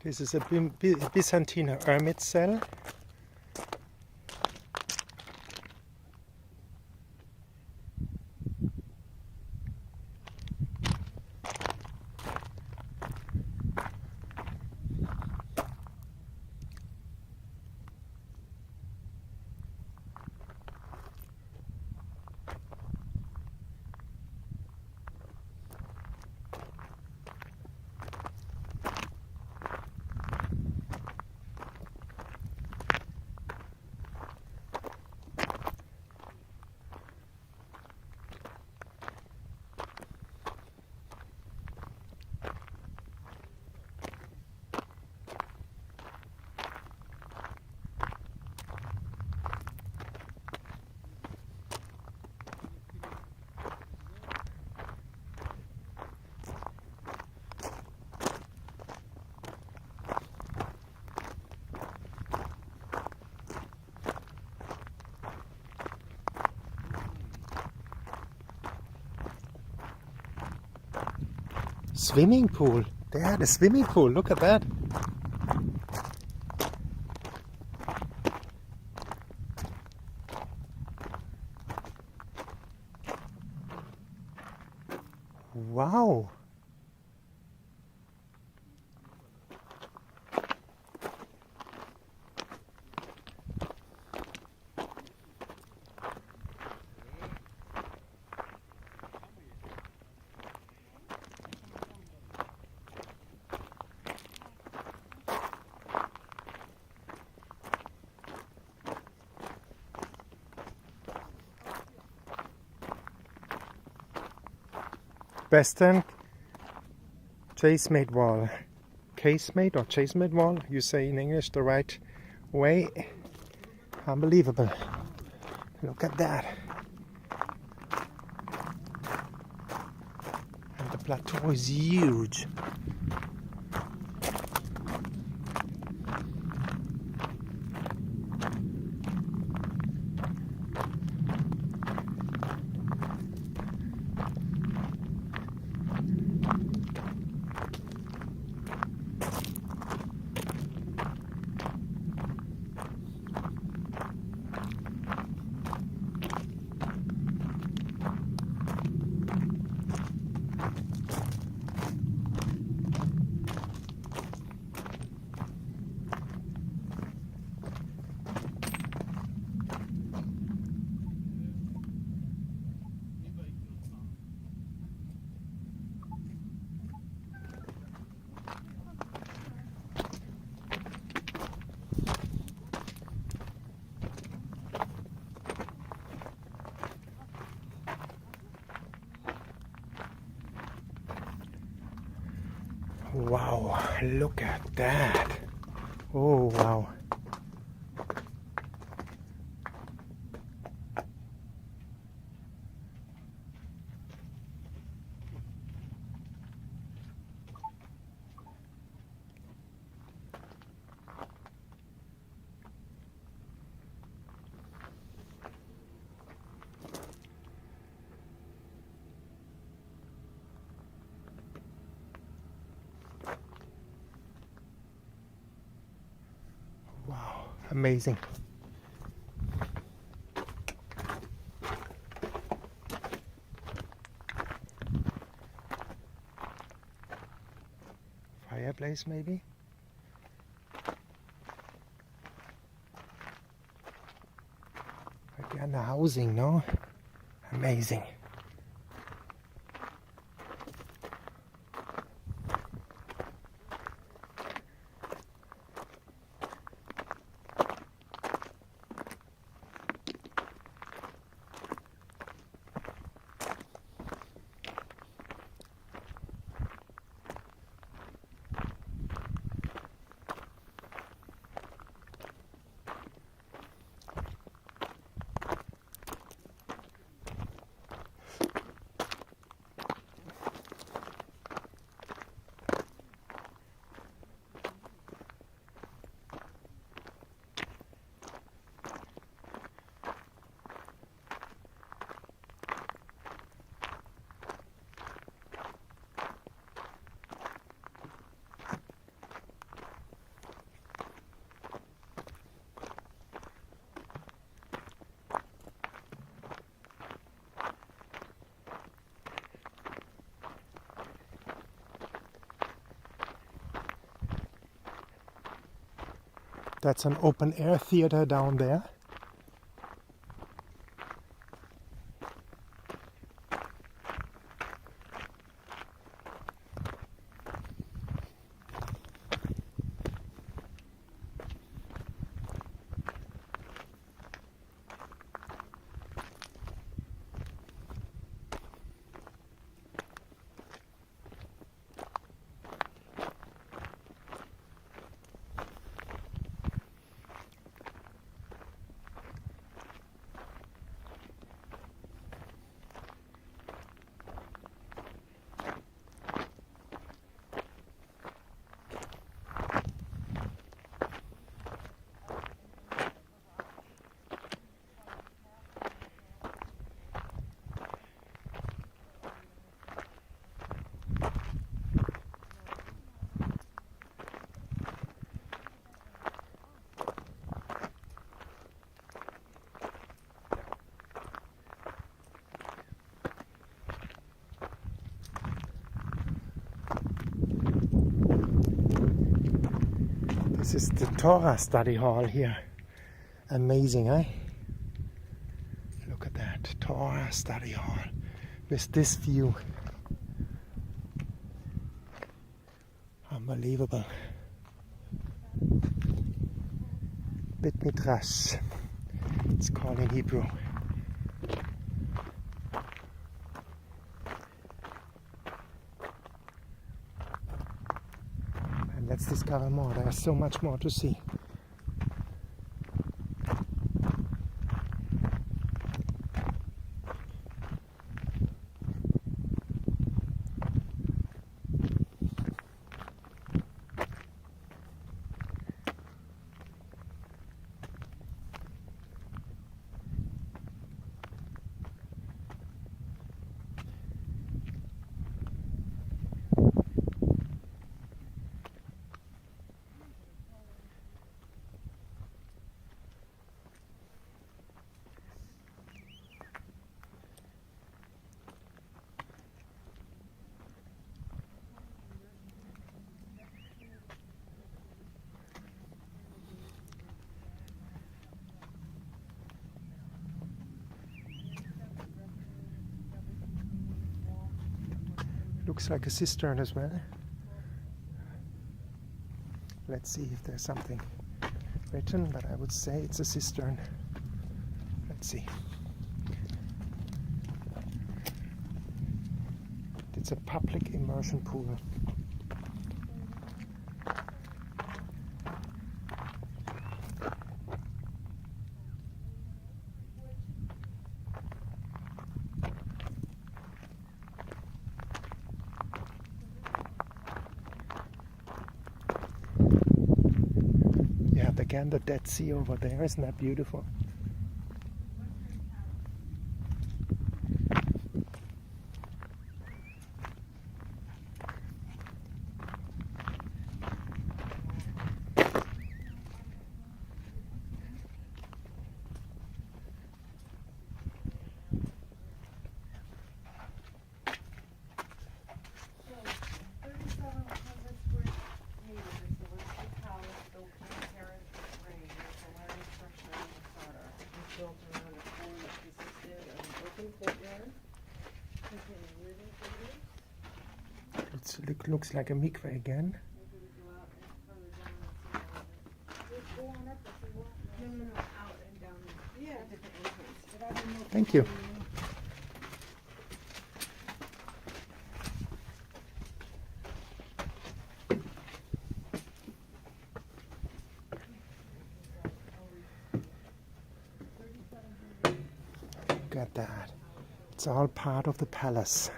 This is a Byzantine hermit cell. Swimming pool. There, the swimming pool. Look at that. Wow. Western casemate wall. Casemate or casemate wall, you say in English the right way. Unbelievable. Look at that. And the plateau is huge. Wow, look at that. Oh, wow. Wow, amazing. Fireplace maybe? Again, the housing, no? Amazing. That's an open air theater down there. This is the Torah study hall here. Amazing, eh? Look at that, Torah study hall with this view. Unbelievable. Beit Midrash, it's called in Hebrew. And let's discover more. There's so much more to see. Looks like a cistern as well. Let's see if there's something written, but I would say it's a cistern. Let's see. It's a public immersion pool. God, again the Dead Sea over there. Isn't that beautiful? Looks like a mikveh again. Thank you. Look at that. It's all part of the palace.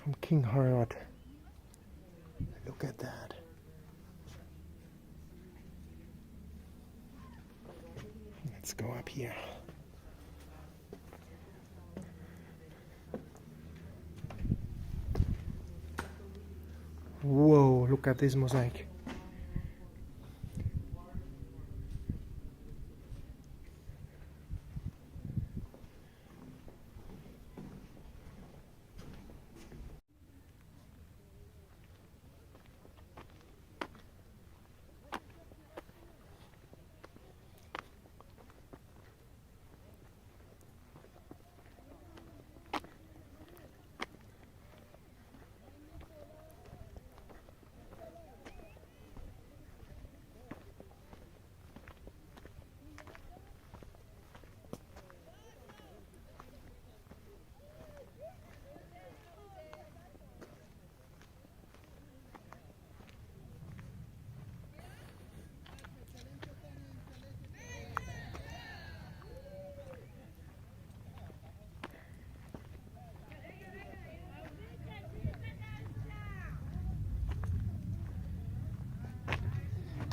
From King Herod. Look at that. Let's go up here. Whoa, look at this mosaic.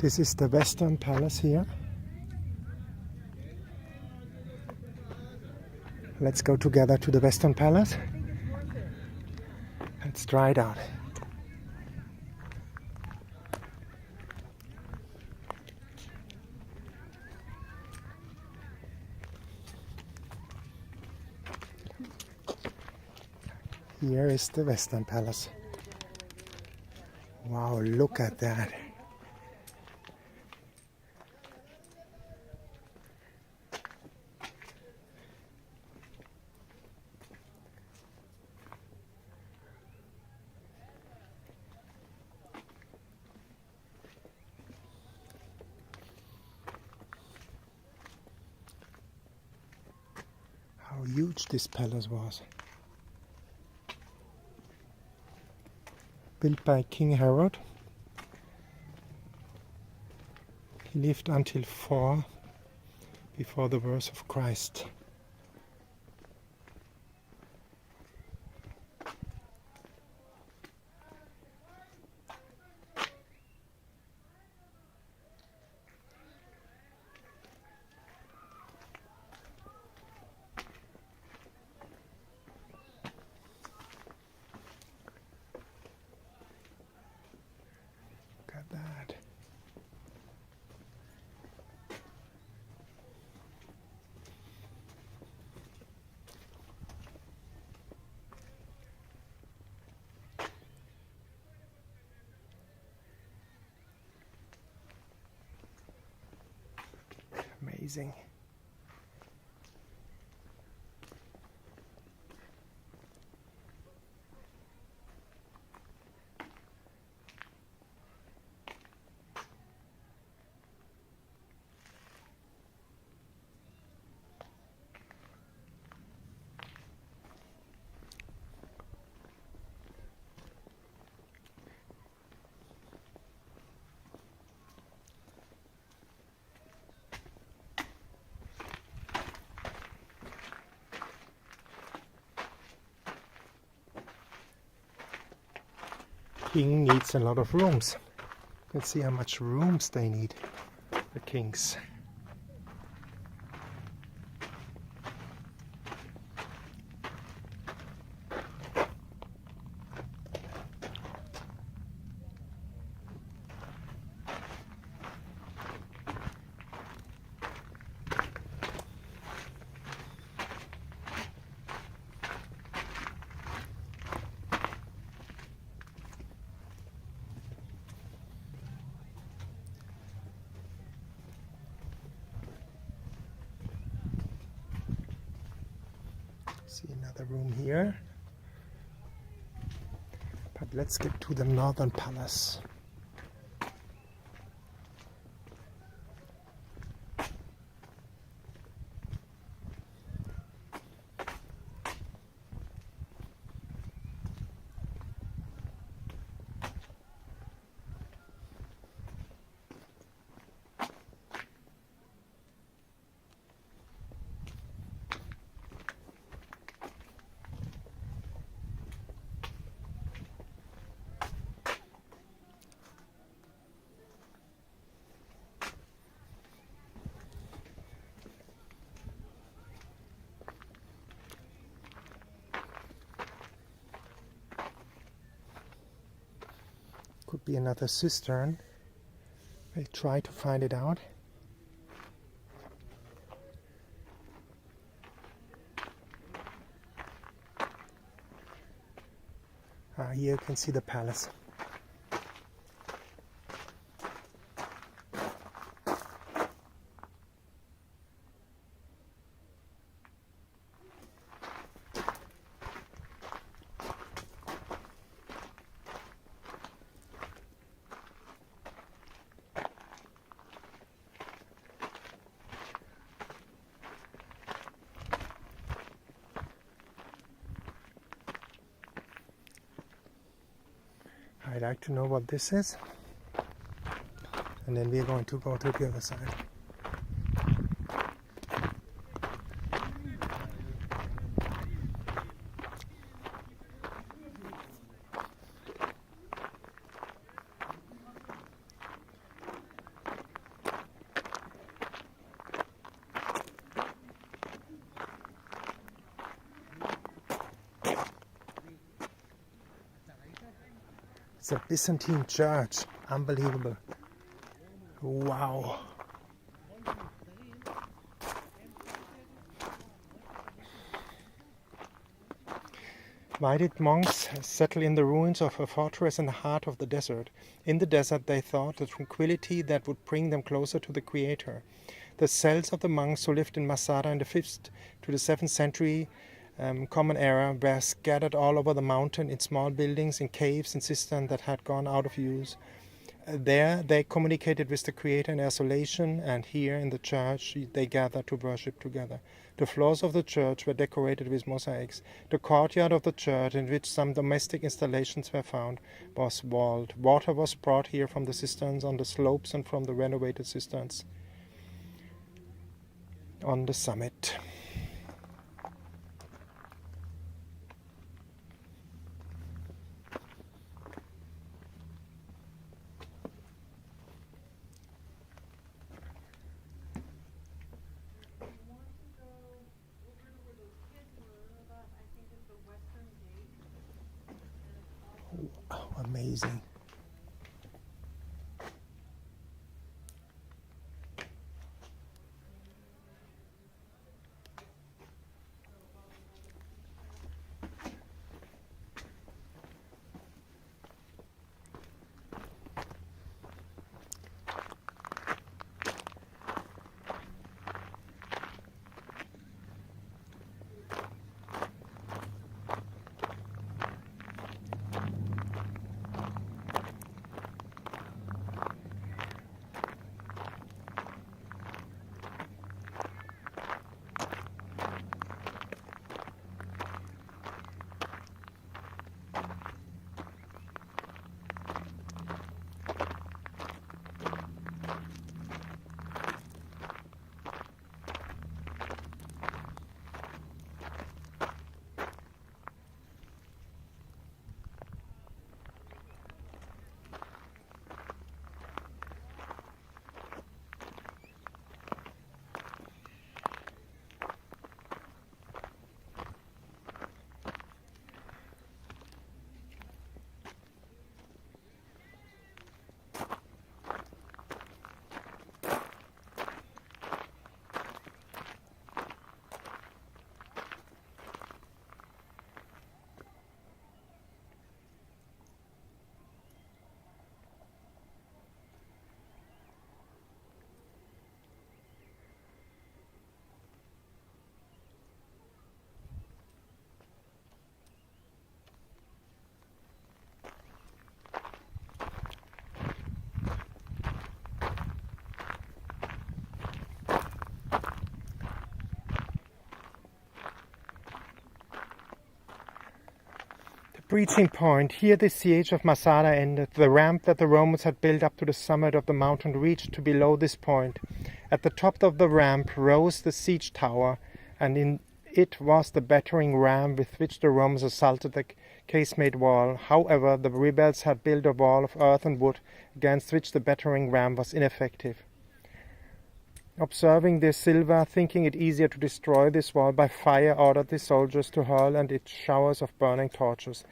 This is the Western Palace here. Let's go together to the Western Palace. Let's try it out. Here is the Western Palace. Wow, look at that. How huge this palace was. Built by King Herod. He lived until 4 before the birth of Christ. Look at that. Amazing. King needs a lot of rooms. You can see how much rooms they need, the kings. See another room here. But let's get to the northern palace. Could be another cistern. I'll try to find it out. Here you can see the palace. I'd like to know what this is, and then we're going to go to the other side. It's a Byzantine church. Unbelievable. Wow. Why did monks settle in the ruins of a fortress in the heart of the desert? In the desert they thought the tranquility that would bring them closer to the Creator. The cells of the monks who lived in Masada in the 5th to the 7th century Common Era were scattered all over the mountain in small buildings, in caves and cisterns that had gone out of use. There they communicated with the Creator in isolation, and here in the church they gathered to worship together. The floors of the church were decorated with mosaics. The courtyard of the church, in which some domestic installations were found, was walled. Water was brought here from the cisterns on the slopes and from the renovated cisterns on the summit. Oh, amazing. Breaching point. Here the siege of Masada ended. The ramp that the Romans had built up to the summit of the mountain reached to below this point. At the top of the ramp rose the siege tower, and in it was the battering ram with which the Romans assaulted the casemate wall. However, the rebels had built a wall of earth and wood, against which the battering ram was ineffective. Observing this, Silva, thinking it easier to destroy this wall by fire, ordered the soldiers to hurl at it showers of burning torches.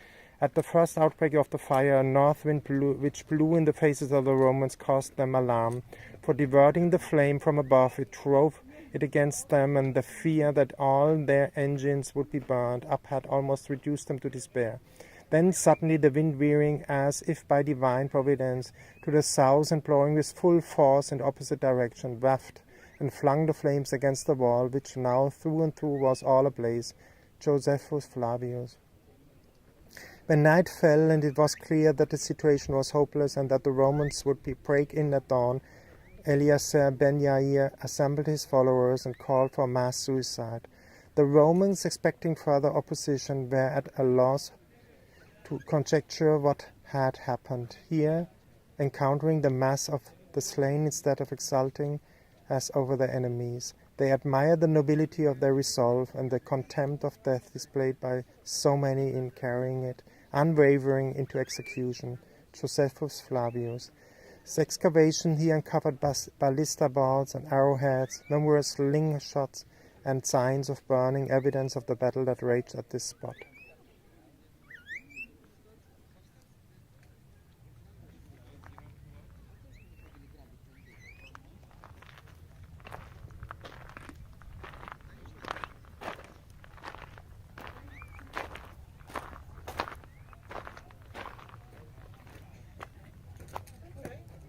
At the first outbreak of the fire, a north wind which blew in the faces of the Romans caused them alarm. For diverting the flame from above, it drove it against them, and the fear that all their engines would be burned up had almost reduced them to despair. Then suddenly the wind veering, as if by divine providence, to the south and blowing with full force in opposite direction, wafted and flung the flames against the wall, which now through and through was all ablaze. Josephus Flavius. When night fell and it was clear that the situation was hopeless and that the Romans would break in at dawn, Eleazar ben Yair assembled his followers and called for mass suicide. The Romans, expecting further opposition, were at a loss to conjecture what had happened. Here, encountering the mass of the slain instead of exulting as over their enemies, they admired the nobility of their resolve and the contempt of death displayed by so many in carrying it, unwavering, into execution. Josephus Flavius. His excavation he uncovered ballista balls and arrowheads, numerous slingshots, and signs of burning, evidence of the battle that raged at this spot.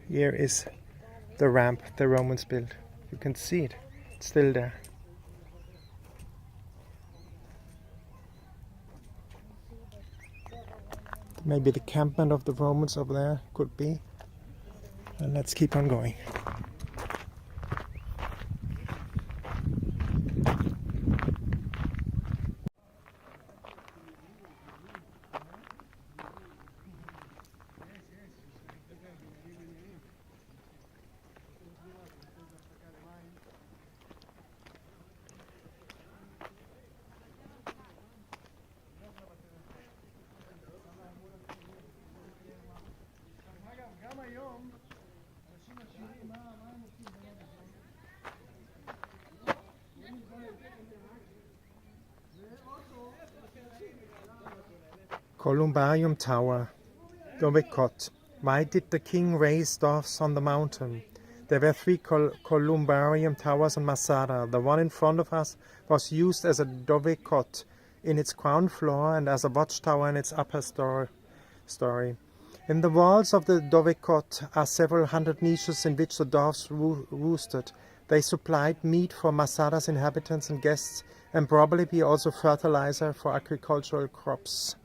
Here is the ramp the Romans built. You can see it. It's still there. Maybe the campment of the Romans over there could be. And let's keep on going. Columbarium Tower, Dovecot. Why did the king raise doves on the mountain? There were three columbarium towers on Masada. The one in front of us was used as a dovecot in its ground floor and as a watchtower in its upper story. In the walls of the dovecot are several hundred niches in which the doves roosted. They supplied meat for Masada's inhabitants and guests, and probably also fertilizer for agricultural crops.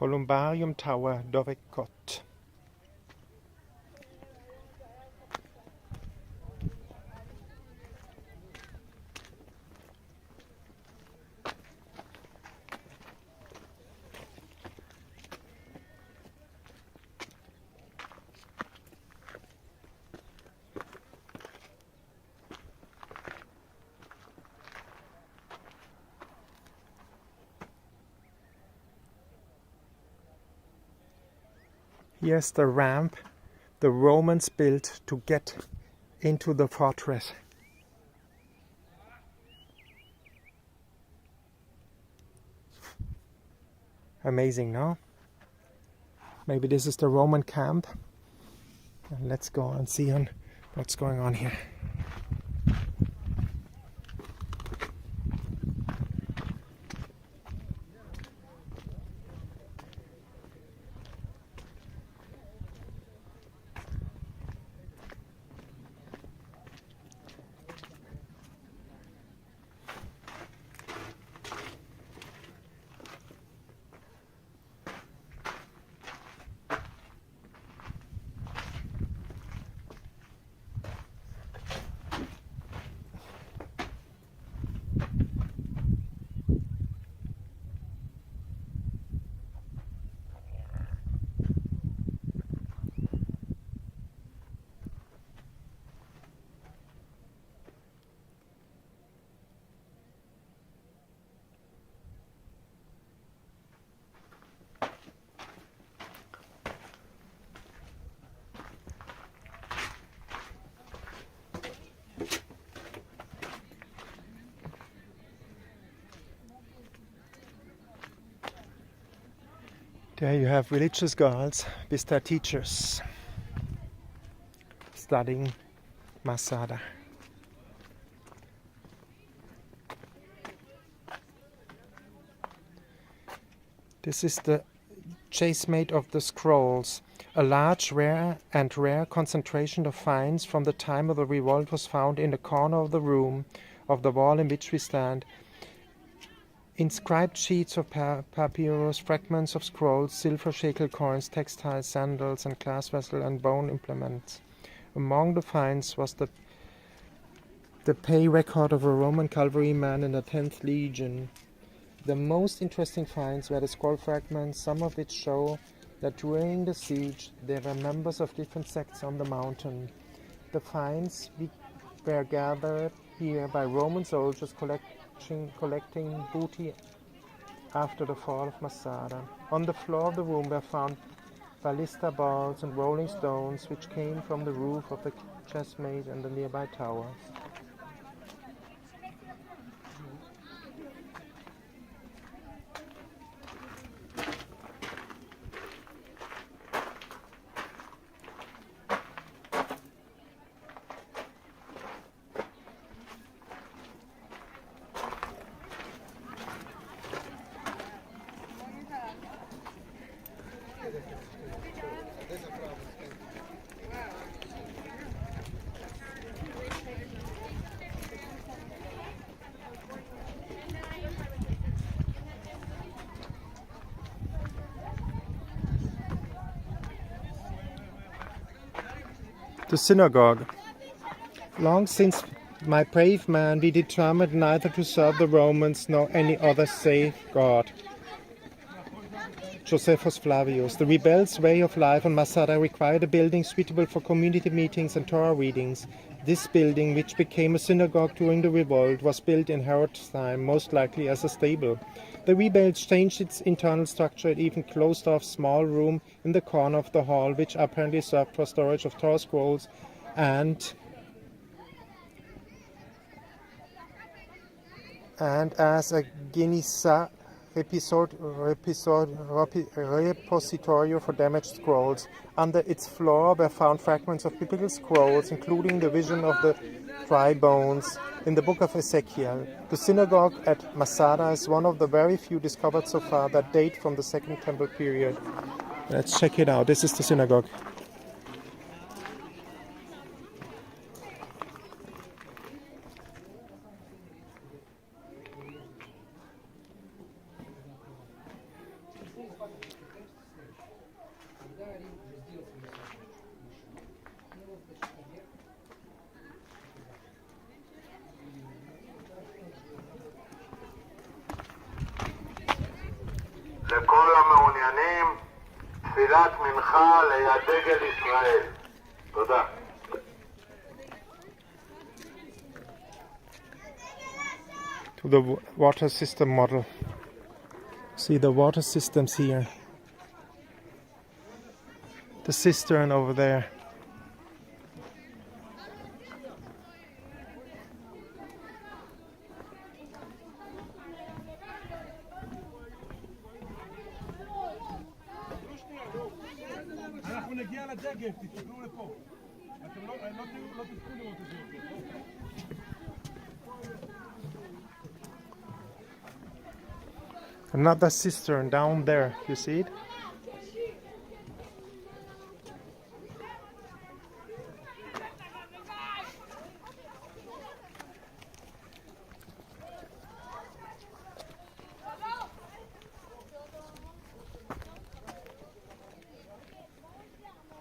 Columbarium Tower, Dovecot. Here's the ramp the Romans built to get into the fortress. Amazing, no? Maybe this is the Roman camp. And let's go and see what's going on here. There you have religious girls with their teachers studying Masada. This is the chasmate of the scrolls. A large, rare concentration of finds from the time of the revolt was found in the corner of the room of the wall in which we stand. Inscribed sheets of papyrus, fragments of scrolls, silver shekel coins, textiles, sandals and glass vessels and bone implements. Among the finds was the pay record of a Roman cavalryman in the 10th Legion. The most interesting finds were the scroll fragments, some of which show that during the siege there were members of different sects on the mountain. The finds were gathered here by Roman soldiers collecting booty after the fall of Masada. On the floor of the room were found ballista balls and rolling stones which came from the roof of the chessmate and the nearby towers. The synagogue. Long since, my brave man, we determined neither to serve the Romans nor any other save God. Josephus Flavius. The rebels' way of life on Masada required a building suitable for community meetings and Torah readings. This building, which became a synagogue during the revolt, was built in Herod's time, most likely as a stable. The rebels changed its internal structure and even closed off a small room in the corner of the hall, which apparently served for storage of Torah scrolls and as a Genisa repository for damaged scrolls. Under its floor were found fragments of biblical scrolls, including the vision of the dry bones in the book of Ezekiel. The synagogue at Masada is one of the very few discovered so far that date from the Second Temple period. Let's check it out. This is the synagogue. לכל המעוניינים, תפילת מנחה ליד דגל ישראל. תודה. To the water system model. See the water systems here. The cistern over there. אנחנו נגיע לדגל, תתקבלו לפה. אתם לא תזכו לראות את זה יותר. Another cistern down there, you see it?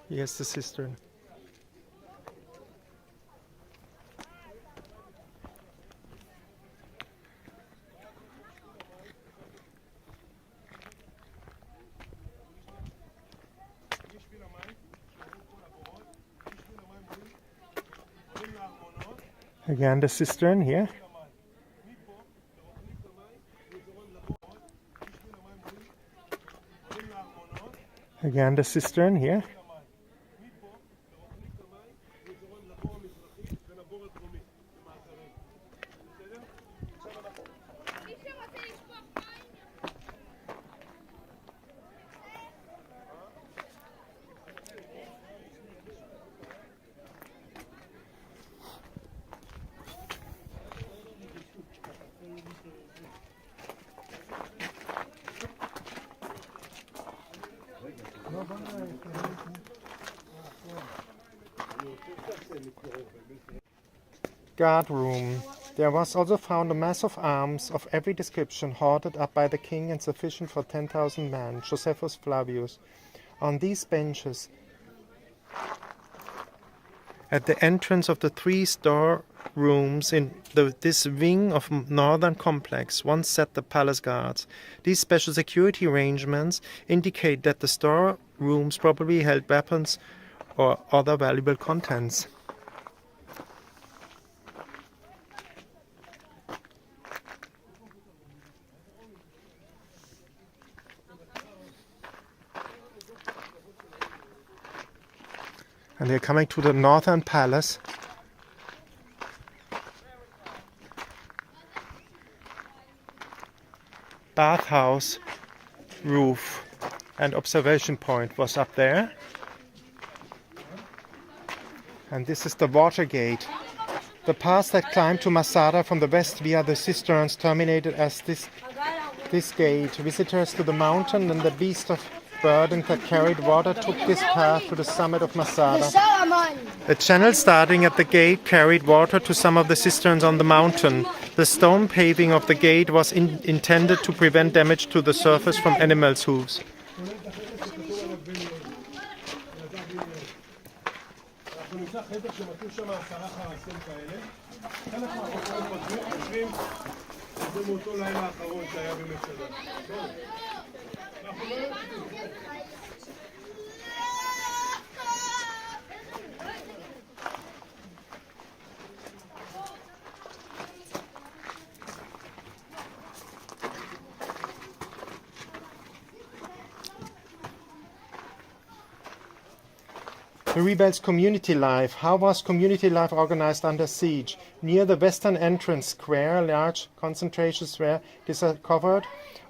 Here's the cistern. Again, the cistern here. Again, the cistern here. Guard room. There was also found a mass of arms of every description hoarded up by the king and sufficient for 10,000 men, Josephus Flavius. On these benches, at the entrance of the 3 storerooms in this wing of northern complex, once sat the palace guards. These special security arrangements indicate that the storerooms probably held weapons or other valuable contents. And they're coming to the northern palace. Bathhouse roof and observation point was up there. And this is the water gate. The path that climbed to Masada from the west via the cisterns terminated as this gate. Visitors to the mountain and the beast of burden that carried water took this path to the summit of Masada. A channel starting at the gate carried water to some of the cisterns on the mountain. The stone paving of the gate was intended to prevent damage to the surface from animals' hooves. The rebels' community life. How was community life organized under siege? Near the western entrance square, large concentrations were discovered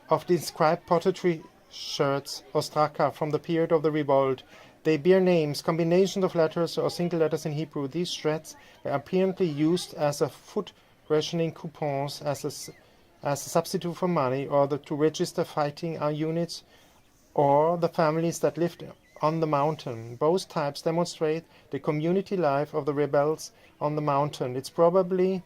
of the inscribed pottery sherds ostraka from the period of the revolt. They bear names, combinations of letters or single letters in Hebrew. These shreds were apparently used as a food rationing coupons, as a substitute for money, or to register fighting units or the families that lived on the mountain. Both types demonstrate the community life of the rebels on the mountain. It's probably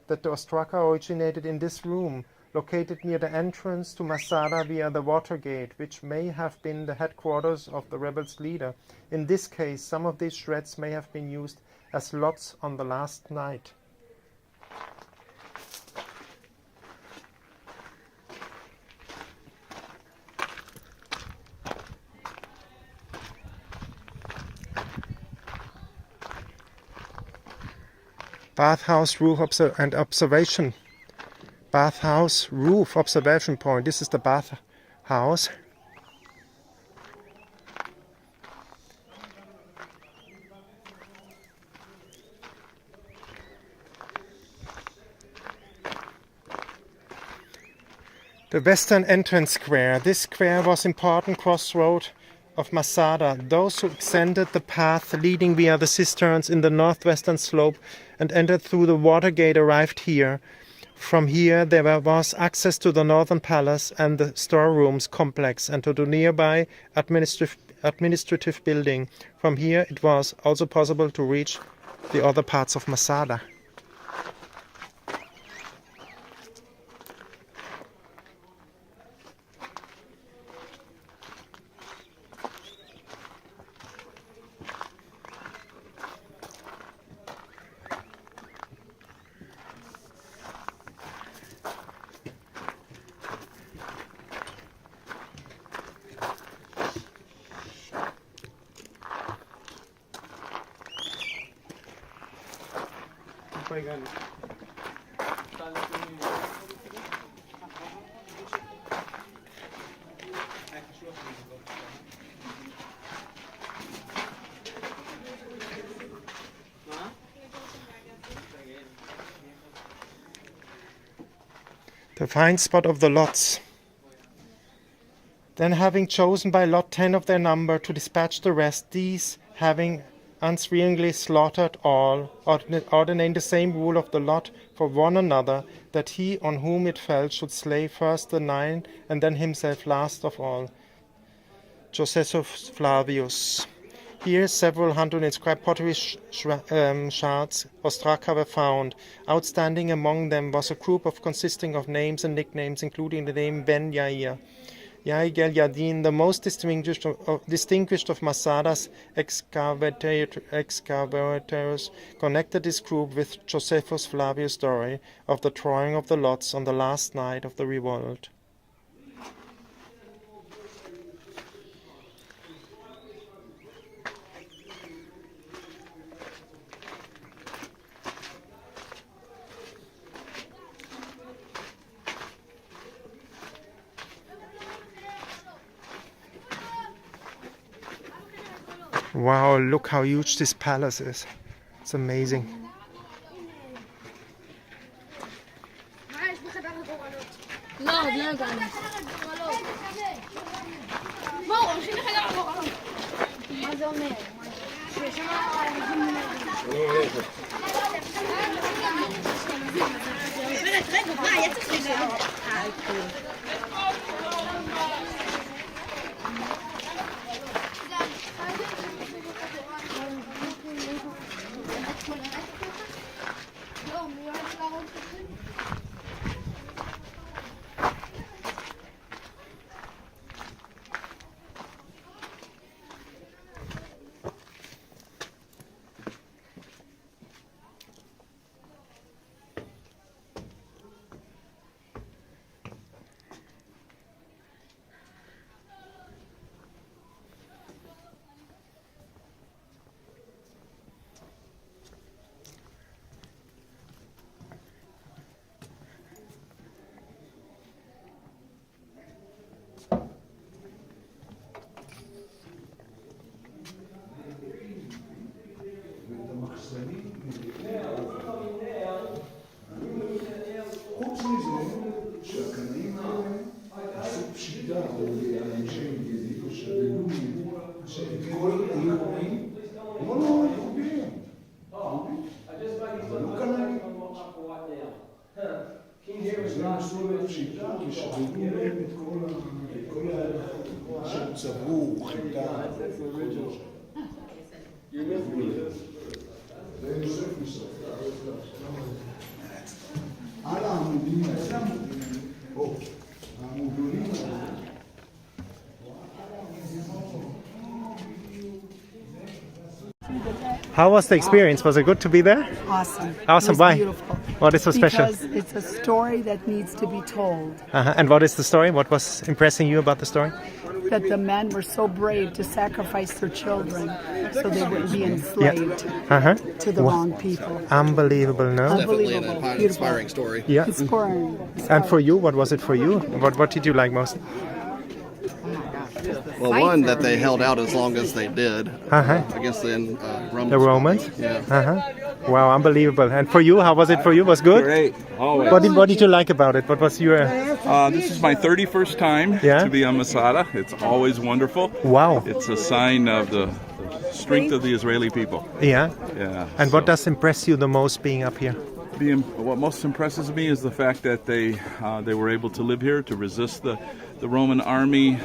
that the ostraka originated in this room, located near the entrance to Masada via the water gate, which may have been the headquarters of the rebels' leader. In this case, some of these shreds may have been used as lots on the last night. Bathhouse roof and observation. Bathhouse roof observation point. This is the bathhouse. The western entrance square. This square was important crossroad of Masada. Those who ascended the path leading via the cisterns in the northwestern slope and entered through the water gate arrived here. From here there was access to the northern palace and the storerooms complex and to the nearby administrative building. From here it was also possible to reach the other parts of Masada. The fine spot of the lots. Then having chosen by lot 10 of their number to dispatch the rest, these having unswearingly slaughtered all, ordained the same rule of the lot for one another, that he on whom it fell should slay first the 9 and then himself last of all. Josephus Flavius. Here several hundred inscribed pottery shards ostraka were found. Outstanding among them was a group consisting of names and nicknames, including the name Ben Yair. Yair Yadin, the most distinguished of Masada's excavators, connected this group with Josephus Flavius' story of the drawing of the lots on the last night of the revolt. Wow, look how huge this palace is. It's amazing. How was the experience? Was it good to be there? Awesome. Awesome. It was Why? beautiful. What is so special? Because it's a story that needs to be told. And what is the story? What was impressing you about the story? That the men were so brave to sacrifice their children so they wouldn't be enslaved to the wrong people. Unbelievable, no? Unbelievable. An Beautiful. inspiring story. Yeah. Inspiring. And for you, what was it for you? What did you like most? Just Well, one, that they held out as long as they did. Uh-huh. I guess then Romans. The Romans? Yeah. Uh-huh. Wow, unbelievable. And for you, how was it for you? Was good? Great. Always. What did you like about it? What was your... This is my 31st time to be on Masada. It's always wonderful. Wow. It's a sign of the strength of the Israeli people. Yeah? Yeah. And what does impress you the most being up here? What most impresses me is the fact that they were able to live here, to resist the Roman army.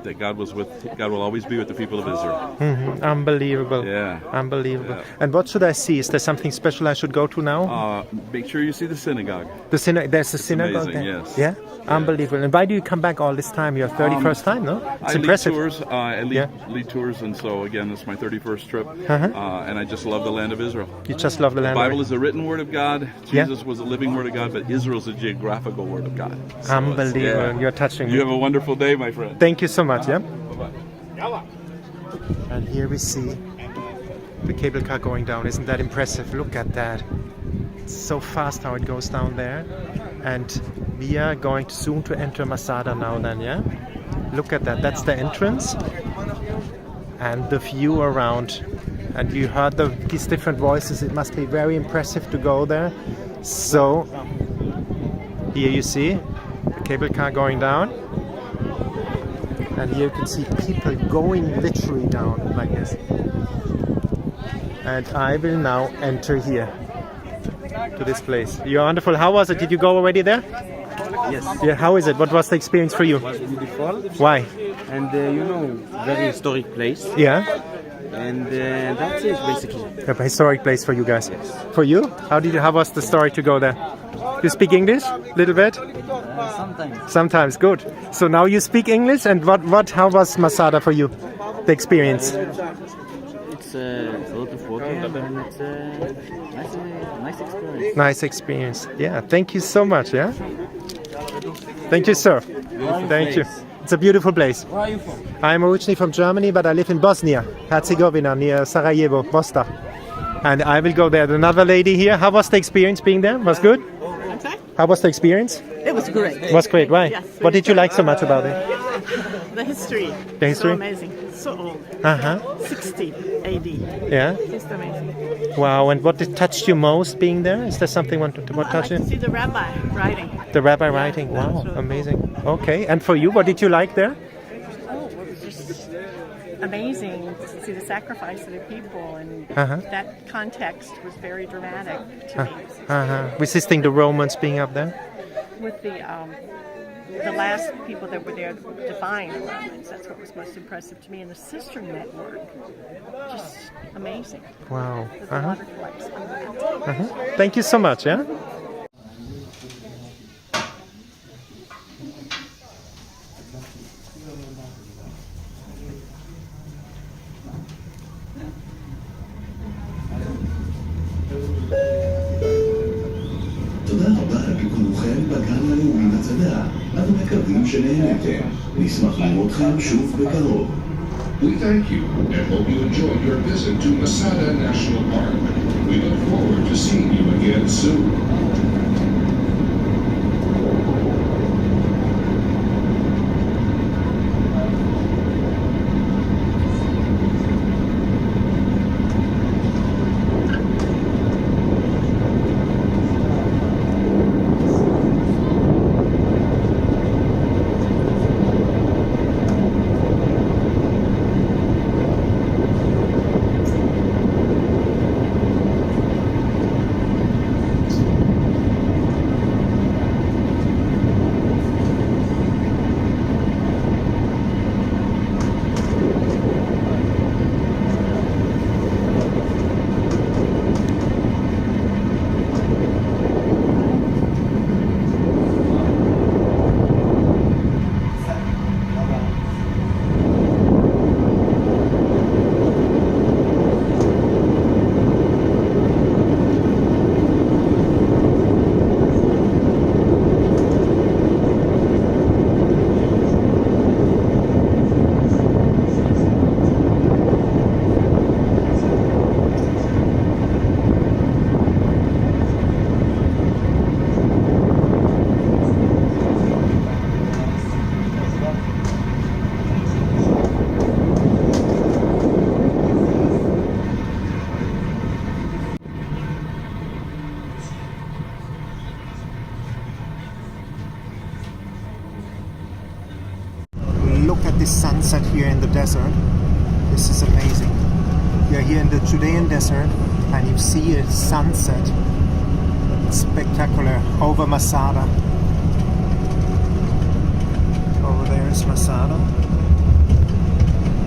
That God will always be with the people of Israel. Mm-hmm. Unbelievable. Yeah. Unbelievable. Yeah. And what should I see? Is there something special I should go to now? Make sure you see the synagogue. There's a synagogue amazing, there? yes. Yeah? Unbelievable. And why do you come back all this time? Your 31st time, no? It's I impressive. lead tours. I lead tours, and so again, this is my 31st trip, and I just love the land of Israel. You just love the land. The Bible is a written word of God. Jesus was a living word of God, but Israel's a geographical word of God. So unbelievable. You're touching me. You have a wonderful day, my friend. Thank you so much. Yeah. Bye-bye. And here we see the cable car going down. Isn't that impressive? Look at that. It's so fast how it goes down there. And we are going soon to enter Masada now then, yeah? Look at that. That's the entrance. And the view around. And you heard these different voices. It must be very impressive to go there. So, here you see the cable car going down. And here you can see people going literally down like this. And I will now enter here to this place. You're wonderful. How was it? Did you go already there? Yes. Yeah. How is it? What was the experience for you? It was beautiful. Why? And very historic place. Yeah. And that's it basically. A historic place for you guys. Yes. For you? How was the story to go there? You speak English a little bit? Sometimes. Sometimes, good. So now you speak English, and how was Masada for you? The experience? It's a lot of walking, and it's a nice experience. Nice experience. Yeah, thank you so much, yeah? Thank you, sir. Thank you. It's a beautiful place. Where are you from? I'm originally from Germany, but I live in Bosnia, Herzegovina, near Sarajevo, Mostar. And I will go there. Another lady here. How was the experience being there? Was good? How was the experience? It was great. It was great. Why? Yes, What did you like so much about it? The history. The history? So amazing. So old. 60 AD. Yeah. Just amazing. Wow. And what touched you most being there? Is there something what touched you? I like to see the rabbi writing. The rabbi writing. Wow. really Amazing. Okay. And for you, what did you like there? Oh, it was just amazing to see the sacrifice of the people, and that context was very dramatic to me. Resisting the Romans being up there? With the last people that were there defying the Romans, that's what was most impressive to me. And the sister network, just amazing. Wow. The water flights. Thank you so much, yeah? תודה רבה על ביקורכם בגן הלאומי מצדה. אנו מקווים שנהנתם. נשמח לראותכם שוב בקרוב. We thank you and hope you enjoyed your visit to Masada National Park. We look forward to seeing you again soon. here in the desert. This is amazing. We are here in the Judean Desert and you see a sunset. It's spectacular over Masada. Over there is Masada.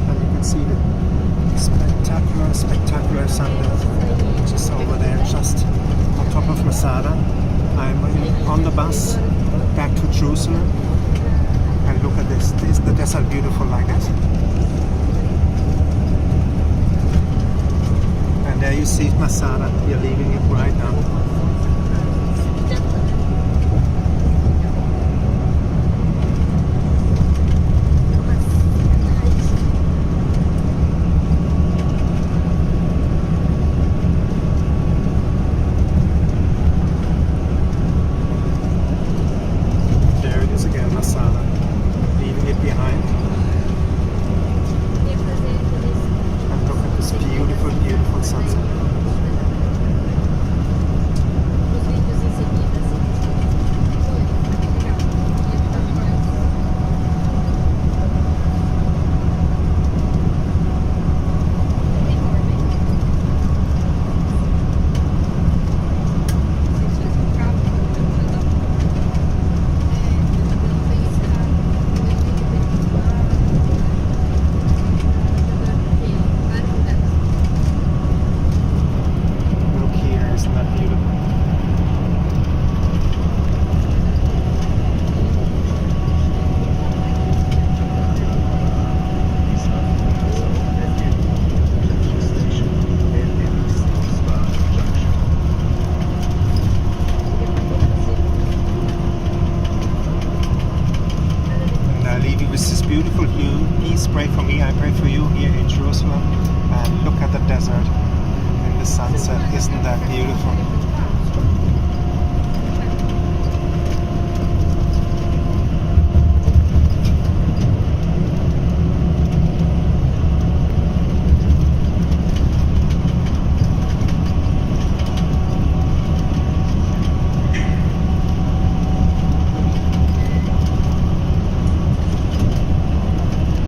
And you can see the spectacular sunset just over there, just on top of Masada. I'm on the bus back to Jerusalem. And look at this. Is the desert beautiful like this? And there you see Masada. You're leaving it right now. There it is again, Masada. Leaving it behind. And look at this beautiful, beautiful sunset. Look here, isn't that beautiful? And I leave you with this beautiful view. Please pray for me, I pray for you here in Jerusalem. And look at the desert and the sunset. Isn't that beautiful?